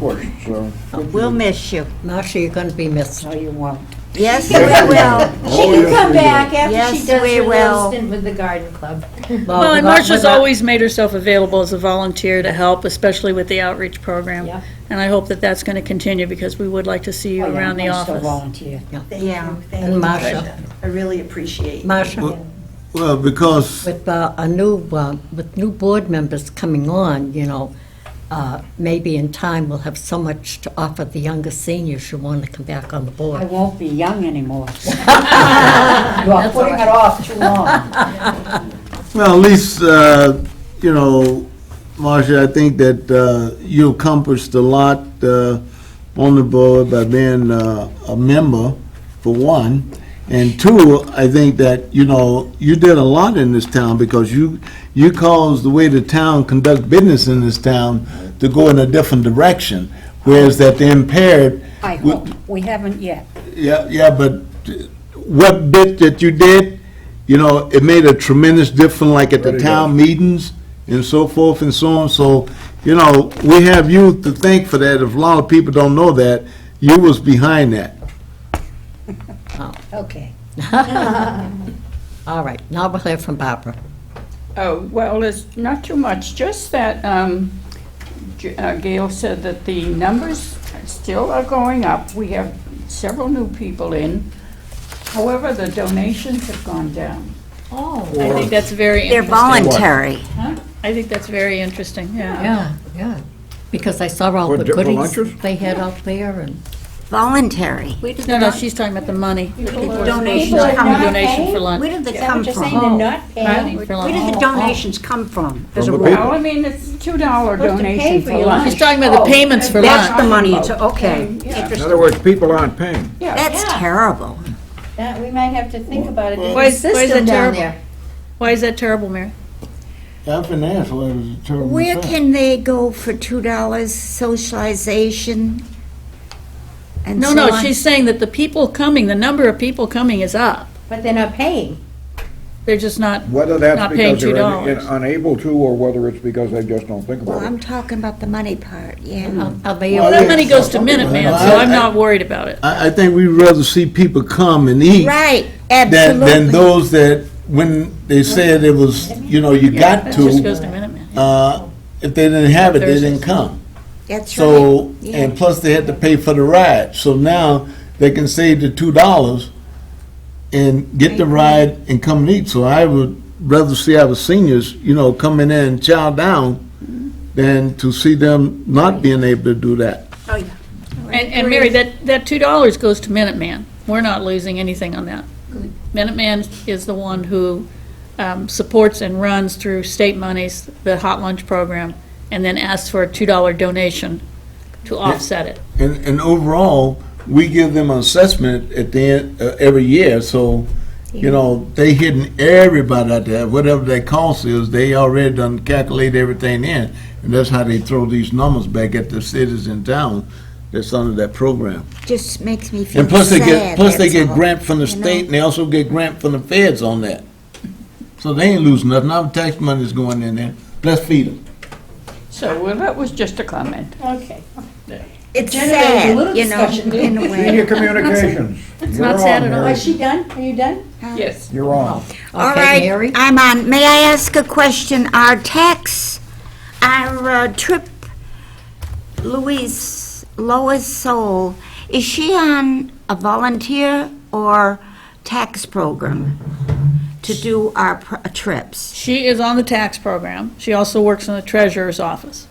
pushed, so. We'll miss you. Marcia, you're going to be missed. No, you won't. Yes, we Yes, we will. She Oh, can yes, come we do. back after Yes, she does we her little will. stint with the garden club. Well, and Marcia's always made herself available as a volunteer to help, especially with the outreach program. Yeah. And I hope that that's going to continue because we would like to see you Oh, yeah, around the I still office. volunteer. Thank Yeah. you, thank And you. Marcia. I really appreciate. Marcia, Well, because with with new board members coming on, maybe in time we'll have so much to offer the younger seniors who want to come back on the I board. won't be young anymore. You are putting it off too long. well, at least, Marcia, I think that you accomplished a lot on the board by being a member, for one. And two, I think that, you did a lot in this town because you caused the way the town conducts business in this town to go in a different direction, whereas that the impaired. I hope. We haven't yet. Yeah, but what bit that you did, it made a tremendous difference, like at the Really town meetings and so forth and so on. So, we have you to thank for that. If a lot of people don't know that, you was behind that. Okay. All right, now we'll hear from Barbara. Oh, well, it's not too much, just that Gail said that the numbers still are going up. We have several new people in. However, the donations have gone down. I think that's very They're interesting. voluntary. I think that's very interesting, yeah. Yeah, because I saw all For the different goodies lunches? they had out there, and Voluntary. No, she's talking about the money. Donations People are come not Donation for paying? lunch. Where did they Is that come what you're from? saying, they're not paying? For Where lunch. did the donations come from? There's a From the rule. people. Well, I mean, it's $2 Supposed to pay donation for for your lunch. She's talking about the payments for That's the lunch. money, it's, okay. In Interesting. other words, people aren't paying. That's terrible. That, we might have to think about a Why different is that system down terrible? there. Why is that terrible, Mary? I've been asked why it was a terrible Where mistake. can they go for $2 socialization and No, so no, on? she's saying that the people coming, the number of people coming is up. But they're not paying. They're just not, Whether that's Not paying because they're $2. unable to, or whether it's because they just don't think Well, about I'm it. talking about the money part, yeah. are they, well, that money goes to Minuteman, so I'm not worried about it. I think we'd rather see people come and eat Right, than absolutely. those that, when they said it was, you got That just goes to, to Minuteman. if they didn't have it, they Thursdays. didn't come. That's So, right. Yeah. and plus they had to pay for the ride. So now they can save the $2 and get the ride and come and eat. So I would rather see our seniors, coming in and chow down than to see them not being able to do that. And Mary, that $2 goes to Minuteman. We're not losing anything on that. Minuteman is the one who supports and runs through state monies, the hot lunch program, and then asks for a $2 donation to offset it. And overall, we give them an assessment at the end, every year, so, they hitting everybody out there, whatever their cost is, they already done calculate everything in, and that's how they throw these numbers back at the cities in town that's under that program. Just makes me feel And plus they sad, get that's all. grant from the You know? state, and they also get grant from the feds on that. So they ain't losing nothing, our tax money's going in there, let's feed them. So, well, that was just a comment. Okay. It's Generated a sad, little in discussion. a Senior way. communications. It's You're not sad on, at all. Mary. Is she done? Are you done? Yes. You're on. All okay, right, Mary? I'm on. May I ask a question? Our trip, Lois Soul, is she on a volunteer or tax program to do our trips? She is on the tax program. She also works in the treasurer's office.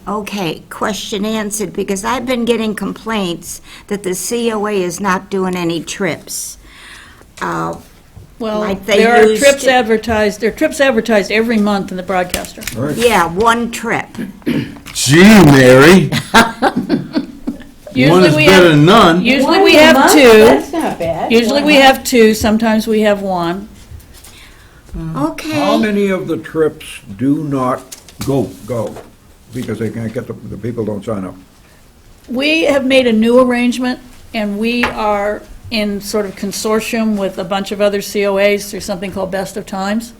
Okay, question answered, because I've been getting complaints that the COA is not doing any trips. Well, Like they there are used trips to. advertised, there are trips advertised every month in the broadcaster. Yeah, one trip. Gee, Mary, Usually one is we better have, than none. usually One we a have month? two. That's not bad. Usually we have two, sometimes we have one. How Okay, many of the trips do not go? Because they can't get, the people don't sign up. We have made a new arrangement, and we are in sort of consortium with a bunch of other COAs through something called Best of Times.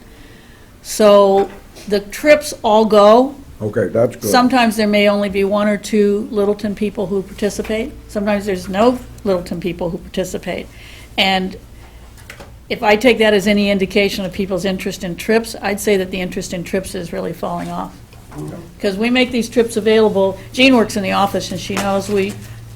So the trips all go. Okay, that's good. Sometimes there may only be one or two Littleton people who participate. Sometimes there's no Littleton people who participate. And if I take that as any indication of people's interest in trips, I'd say that the interest in trips is really falling off. Because we make these trips available. Jean works in the office, and she knows we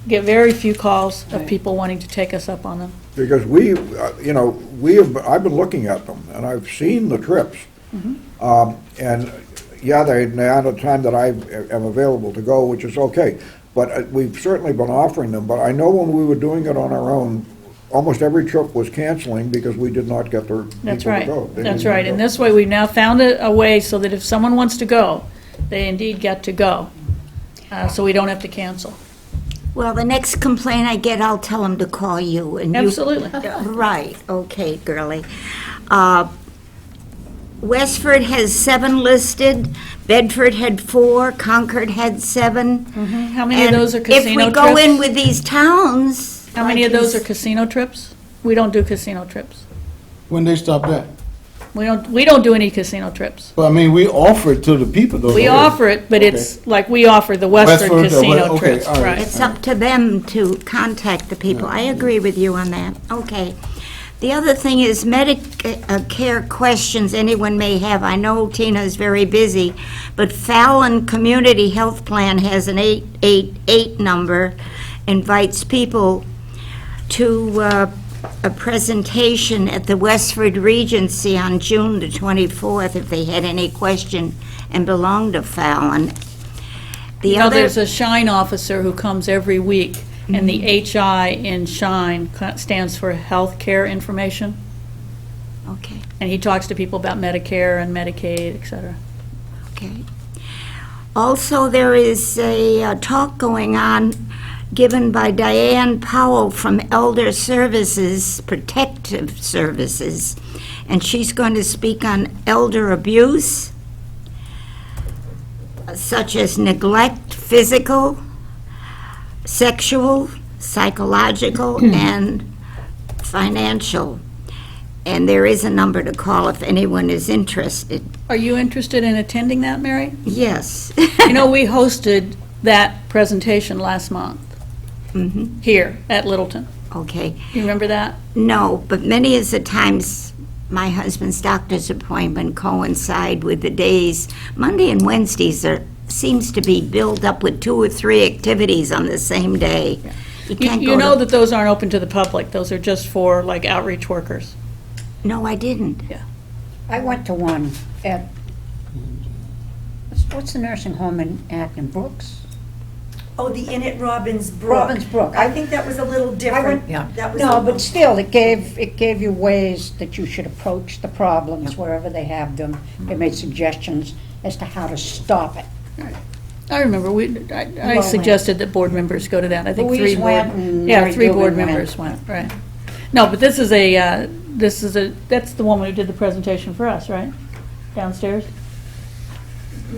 get very few calls of people wanting to take us up on them. Because I've been looking at them, and I've seen the trips. And, yeah, they are the time that I am available to go, which is okay. But we've certainly been offering them, but I know when we were doing it on our own, almost every trip was canceling because we did not get the That's people to right. go. They That's didn't right. go. And this way, we've now found a way so that if someone wants to go, they indeed get to go. So we don't have to cancel. well, the next complaint I get, I'll tell them to call you, and you... Absolutely. Right, okay, girlie. Westford has 7 listed, Bedford had 4, Concord had 7. How many of those are casino And if we go in trips? with these towns... How many like of those are these- casino trips? We don't do casino trips. When they stop that? We don't do any casino trips. Well, I mean, we offer it to the people, though. We offer it, but it's like we offer the Westford Westford, casino okay, trips, all right. right. It's up to them to contact the people. I agree with you on that. Okay. The other thing is Medicare questions anyone may have. I know Tina is very busy, but Fallon Community Health Plan has an 888 number, invites people to a presentation at the Westford Regency on June the 24th if they had any question and belong to Fallon. The other, there's a Shine officer who comes every week, and the HI in Shine stands for Healthcare Information, okay, and he talks to people about Medicare and Medicaid, et cetera. okay. Also, there is a talk going on given by Diane Powell from Elder Services, Protective Services, and she's going to speak on elder abuse, such as neglect, physical, sexual, psychological, and financial. And there is a number to call if anyone is interested. Are you interested in attending that, Mary? Yes. You know, we hosted that presentation last month Mhm. here at Littleton. Okay. You remember that? No, but many of the times, my husband's doctor's appointment coincide with the days. Monday and Wednesdays seems to be built up with 2 or 3 activities on the same day. You can't You go know to... that those aren't open to the public. Those are just for, like, outreach workers. No, I didn't. I went to one at, what's the nursing home in Acton, Brooks? Oh, the Inn at Robbins Brook. Robbins Brook. I think that was a little different. Yeah. That was No, a- but still, it gave you ways that you should approach the problems wherever they have them. It made suggestions as to how to stop it. I remember, I Well, suggested that board members go to that. I think Louise 3 board... went and Yeah, Mary 3 board Dugan went. members went, right. No, but this is that's the woman who did the presentation for us, right? Downstairs?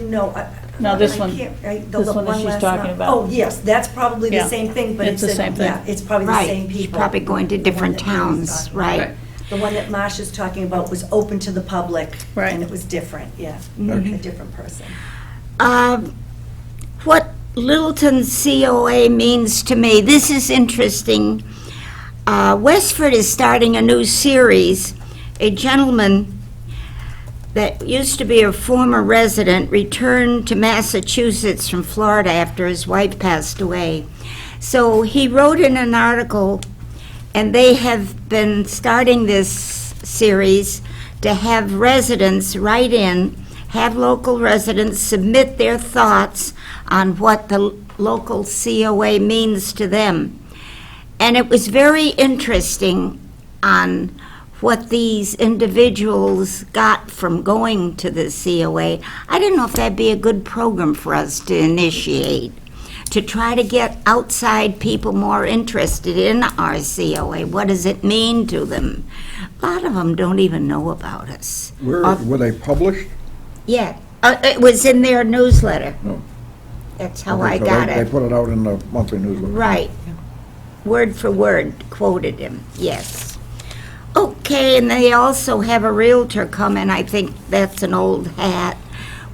No, No, this I one. can't- This one that she's last talking night. about. Oh, yes, that's probably the Yeah. same thing, but It's the same thing. Yeah, it's probably the Right. same She's people. probably going to The one different that Mary's towns, talking right. about. The one that Marcia's talking about was open to the public. Right. And it was different, yeah, Mm-hmm. a different person. What Littleton COA means to me, this is interesting. Westford is starting a new series. A gentleman that used to be a former resident returned to Massachusetts from Florida after his wife passed away. So he wrote in an article, and they have been starting this series to have residents write in, have local residents submit their thoughts on what the local COA means to them. And it was very interesting on what these individuals got from going to the COA. I didn't know if that'd be a good program for us to initiate, to try to get outside people more interested in our COA. What does it mean to them? A lot of them don't even know about us. Were they published? Yeah, it was in their newsletter. That's how I Okay, so got They it. put it out in the monthly newsletter. Right. Word for word, quoted him, yes. Okay, and they also have a Realtor come in, I think that's an old hat,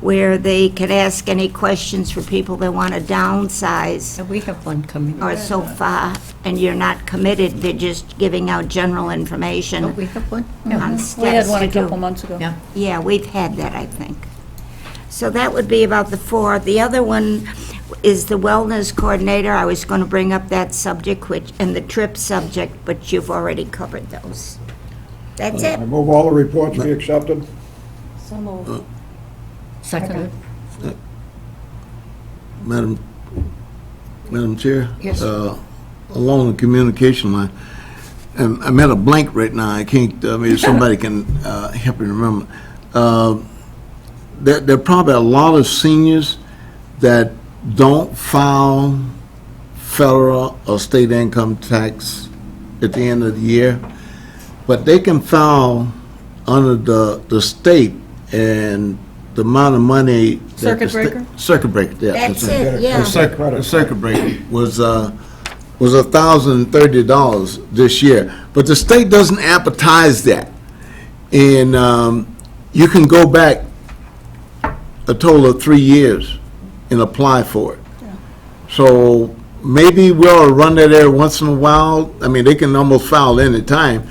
where they can ask any questions for people that want to downsize And we have one coming. or so far, and you're not committed, they're just giving out general Oh, information we have one? on We had steps one to a couple do. months ago. Yeah. Yeah, we've had that, I think. So that would be about the 4. The other one is the wellness coordinator. I was going to bring up that subject, and the trip subject, but you've already covered those. That's it. I move all the reports be accepted. So moved. Second. Madam Chair? Yes. Along the communication line, I'm at a blank right now, I can't, maybe somebody can help me remember. There are probably a lot of seniors that don't file federal or state income tax at the end of the year, but they can file under the state, and the amount of money. that the Circuit sta- breaker? Circuit breaker, yeah. That's right. it, yeah. The circuit breaker was $1,030 this year, but the state doesn't advertise that. And you can go back a total of 3 years and apply for it. So maybe we'll run that every once in a while. I mean, they can almost file any time,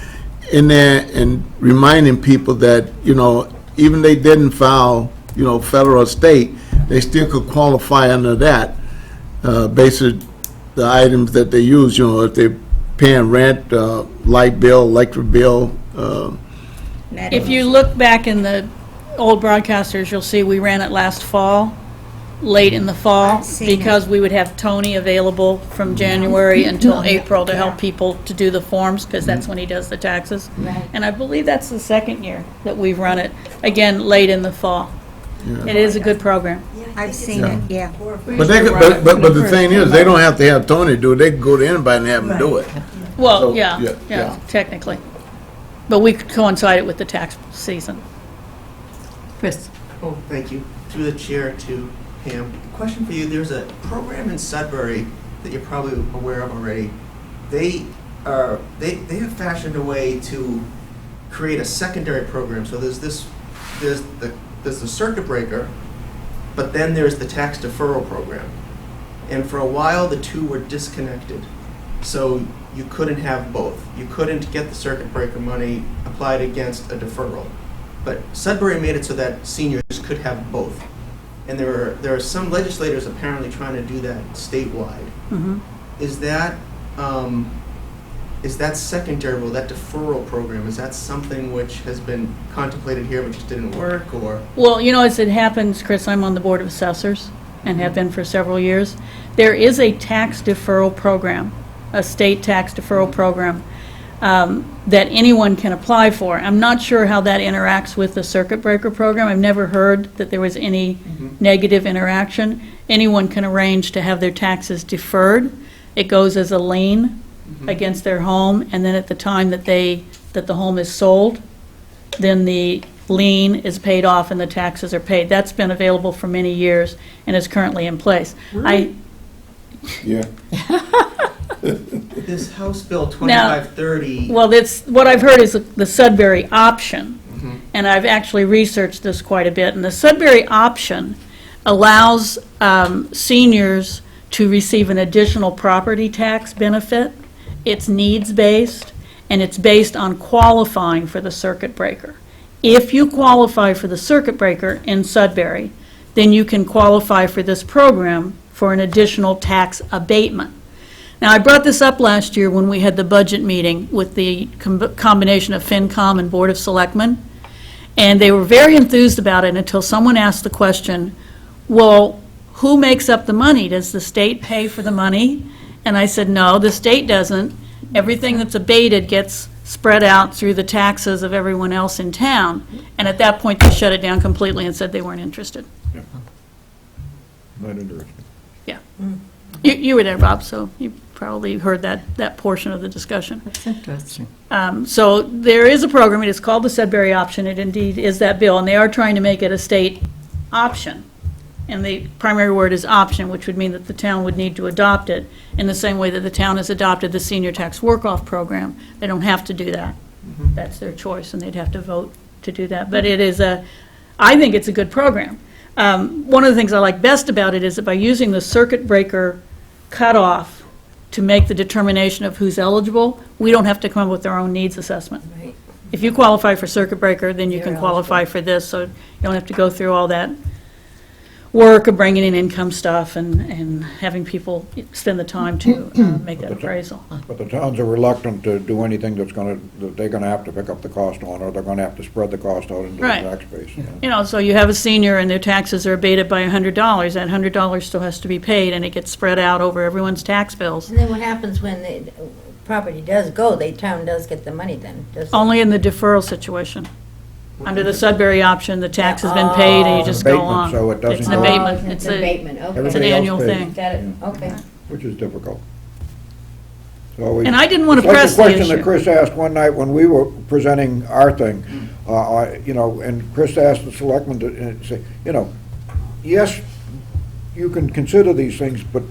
in there and reminding people that, you know, even they didn't file, you know, federal or state, they still could qualify under that, based on the items that they use, you know, if they're paying rent, light bill, electric bill, If you look back in the old broadcasters, you'll see we ran it last fall, late in the fall, I've seen it. because we would have Tony available from January until April to help people to do the forms, because that's when he does the taxes. Right. And I believe that's the second year that we've run it, again, late in the fall. It is a good program. I've seen it, yeah. but they could, but the thing is, they don't have to have Tony do it, they can go to anybody and have him do it. Well, So, yeah, yeah, yeah, yeah. technically. But we could coincide it with the tax season. Chris? Oh, thank you. Through the chair to Pam. Question for you, there's a program in Sudbury that you're probably aware of already. They have fashioned a way to create a secondary program. So there's the circuit breaker, but then there's the tax deferral program. And for a while, the two were disconnected. So you couldn't have both. You couldn't get the circuit breaker money applied against a deferral. But Sudbury made it so that seniors could have both. And there are some legislators apparently trying to do that statewide. Is that secondary rule, that deferral program, is that something which has been contemplated here but just didn't work, or? Well, you know, as it happens, Chris, I'm on the Board of Assessors and have been for several years. There is a tax deferral program, a state tax deferral program, that anyone can apply for. I'm not sure how that interacts with the circuit breaker program. I've never heard that there was any negative interaction. Anyone can arrange to have their taxes deferred. It goes as a lien against their home, and then at the time that the home is sold, then the lien is paid off and the taxes are paid. That's been available for many years and is currently in place. Yeah. This House Bill 2530. Well, that's, what I've heard is the Sudbury option, and I've actually researched this quite a bit, and the Sudbury option allows seniors to receive an additional property tax benefit. It's needs-based, and it's based on qualifying for the circuit breaker. If you qualify for the circuit breaker in Sudbury, then you can qualify for this program for an additional tax abatement. Now, I brought this up last year when we had the budget meeting with the combination of FinCom and Board of Selectmen, and they were very enthused about it until someone asked the question, well, who makes up the money? Does the state pay for the money? And I said, no, the state doesn't. Everything that's abated gets spread out through the taxes of everyone else in town. And at that point, they shut it down completely and said they weren't interested. Not interesting. Yeah. You were there, Bob, so you probably heard that portion of the discussion. That's interesting. So there is a program, it is called the Sudbury option, it indeed is that bill, and they are trying to make it a state option. And the primary word is option, which would mean that the town would need to adopt it in the same way that the town has adopted the senior tax work-off program. They don't have to do that. That's their choice, and they'd have to vote to do that. But it is I think it's a good program. One of the things I like best about it is that by using the circuit breaker cutoff to make the determination of who's eligible, we don't have to come up with our own needs assessment. Right. If you qualify for circuit breaker, then you You're can qualify for this, so you don't have to go through all that work of bringing in income stuff and having people spend the time to make that appraisal. But the towns are reluctant to do anything that they're gonna have to pick up the cost on, or they're gonna have to spread the cost out into the Right. tax base. You know, so you have a senior and their taxes are abated by $100, that $100 still has to be paid, and it gets spread out over everyone's tax bills. And then what happens when the property does go, the town does get the money then, does it? Only in the deferral situation. Under the Sudbury option, the tax has been paid and you just go Abatement, on. so it doesn't It's an go- abatement. Oh, it's an abatement, okay. It's an Everybody else annual pays. thing. Got it, okay. Which is difficult. So we- And I didn't want to it's press the like the question that issue. Chris asked one night when we were presenting our thing, and Chris asked the selectmen to say, yes, you can consider these things, but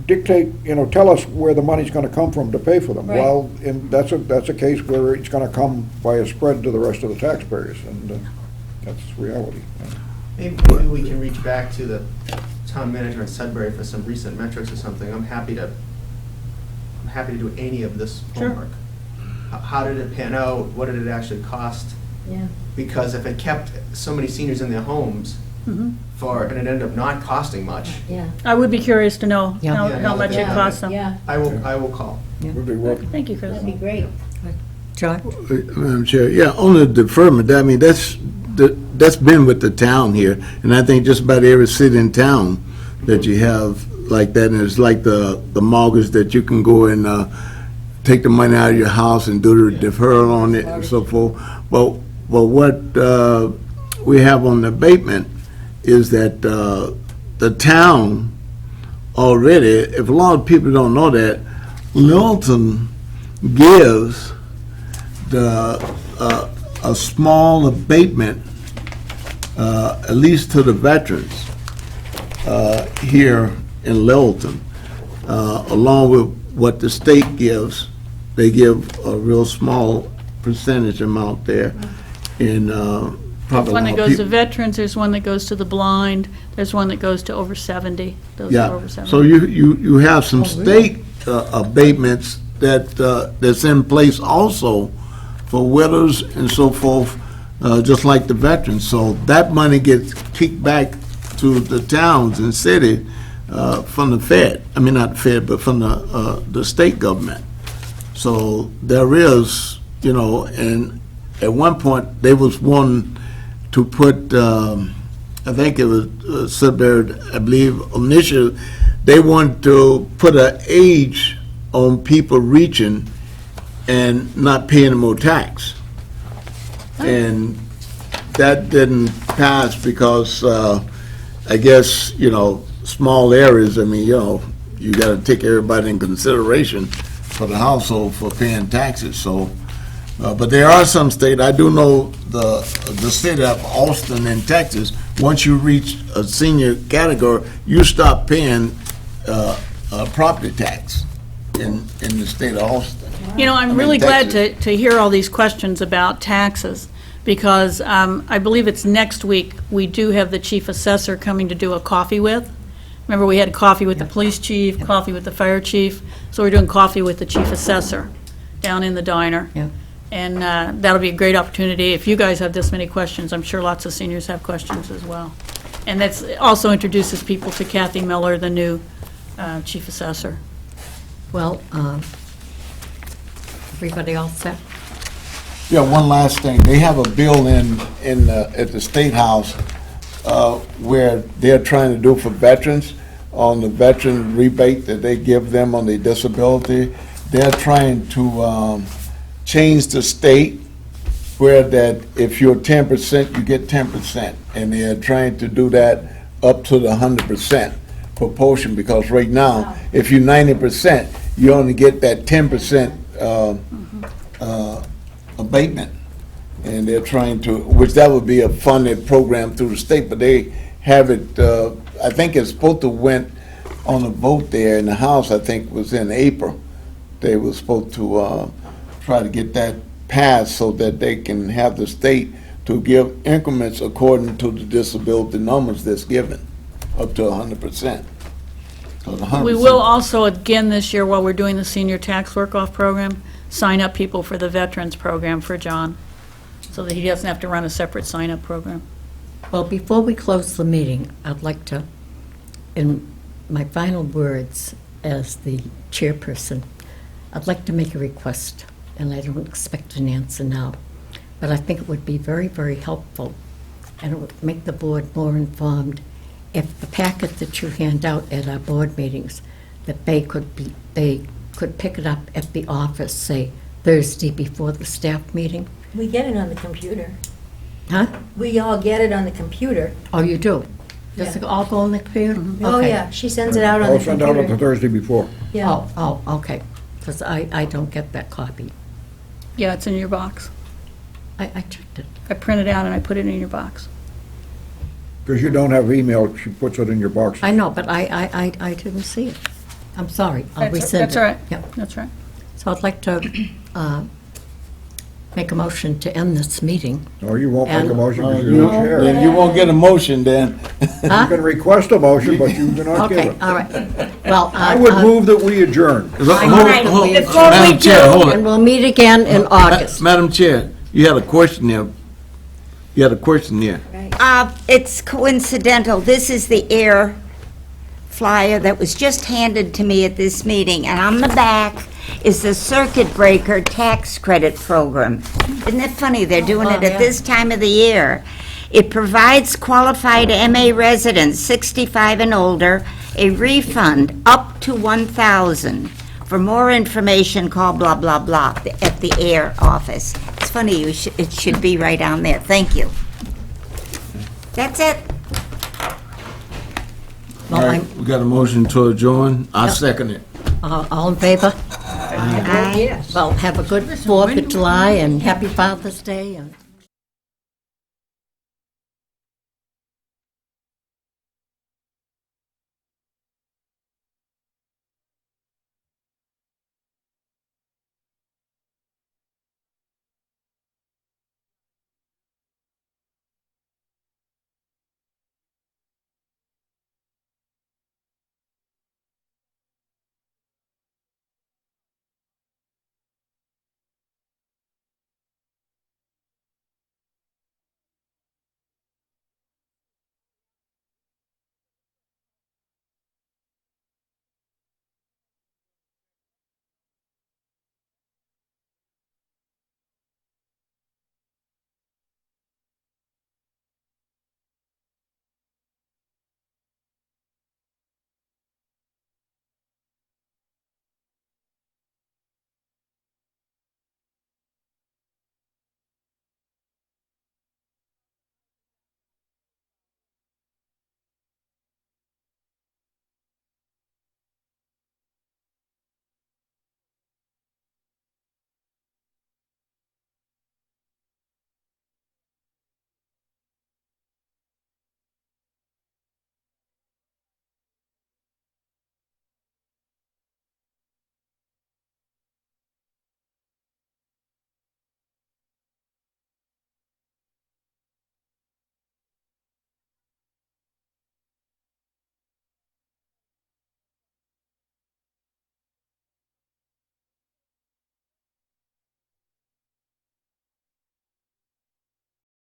dictate, tell us where the money's gonna come from to pay for them. Right. Well, that's a case where it's gonna come by a spread to the rest of the taxpayers, and that's reality. Maybe we can reach back to the town manager in Sudbury for some recent metrics or something. I'm happy to do any of this Sure. homework. How did it pan out? What did it actually cost? Yeah. Because if it kept so many seniors in their homes and it ended up not costing much, Yeah. I would be curious to know Yeah. how much it Yeah. costs them. Yeah, I will call. Would be welcome. Thank you, Chris. that'd be great. John? Madam Chair, yeah, on the deferment, I mean, that's been with the town here, and I think just about every city in town that you have like that, and it's like the mortgage that you can go and take the money out of your house and do the deferral on it and so forth. Well, what we have on the abatement is that the town already, if a lot of people don't know that, Littleton gives a small abatement, at least to the veterans here in Littleton, along with what the state gives. They give a real small percentage amount there, and probably One a that lot of goes to people. veterans, there's one that goes to the blind, there's one that goes to over 70. Those are Yeah, over 70. so you have some state abatements that's in place also for widows and so forth, just like the veterans. So that money gets kicked back to the towns and city from the Fed. I mean, not the Fed, but from the state government. So there is, and at one point, they was wanting to put, I think it was Sudbury, I believe, initially, they wanted to put an age on people reaching and not paying more tax. And that didn't pass because, I guess, small areas, I mean, you gotta take everybody in consideration for the household for paying taxes, so. But there are some states, I do know the city of Austin in Texas, once you reach a senior category, you stop paying property tax in the state of Austin. I'm really glad to hear all these questions about taxes, because I believe it's next week, we do have the chief assessor coming to do a coffee with. Remember, we had coffee with the police chief, coffee with the fire chief, so we're doing coffee with the chief assessor down in the diner. Yeah. And that'll be a great opportunity. If you guys have this many questions, I'm sure lots of seniors have questions as well. And that's also introduces people to Kathy Miller, the new chief assessor. Well, everybody all set? Yeah, one last thing, they have a bill at the State House where they're trying to do for veterans, on the veteran rebate that they give them on their disability. They're trying to change the state where that if you're 10%, you get 10%. And they're trying to do that up to the 100% proportion, because right now, if you're 90%, you only get that 10% abatement. And they're trying to, which that would be a funded program through the state, but they have it, I think it's supposed to went on a vote there in the House, I think was in April. They were supposed to try to get that passed so that they can have the state to give increments according to the disability numbers that's given, up to 100%. So the 100%. We will also, again this year, while we're doing the senior tax work-off program, sign up people for the veterans program for John, so that he doesn't have to run a separate sign-up program. Well, before we close the meeting, I'd like to, in my final words as the chairperson, I'd like to make a request, and I don't expect an answer now, but I think it would be very, very helpful, and it would make the board more informed if the packet that you hand out at our board meetings, that they could pick it up at the office, say, Thursday before the staff meeting. We get it on the computer. Huh? We all get it on the computer. Oh, you do? Does it all go on the computer? Oh, Okay. yeah, she sends it out on I'll the send out on the computer. Thursday before. Yeah. Oh, okay, because I don't get that copy. Yeah, it's in your box. I checked it. I print it out and I put it in your box. Because you don't have email, she puts it in your box. I know, but I didn't see it. I'm sorry, I'll resend it. That's all right. Yep. That's right. So I'd like to make a motion to end this meeting. Or you won't make a And- motion because You you're the chair. then you won't get a motion then. You can request a motion, but you do not give Okay, it. all right. Well, I would move that we adjourn. right, before we Madam Chair, hold and it. we'll meet again in August. Madam Chair, you had a question there. You had a question there. It's coincidental. This is the air flyer that was just handed to me at this meeting, and on the back is the circuit breaker tax credit program. Isn't it funny? They're doing it at this time of the year. It provides qualified MA residents 65 and older a refund up to $1,000. For more information, call blah, blah, blah at the air office. It's funny, it should be right on there. Thank you. That's it. All Well, right, we got a motion to adjourn. I second it. All in favor? Aye. Well, have a good 4th of July and happy Father's Day and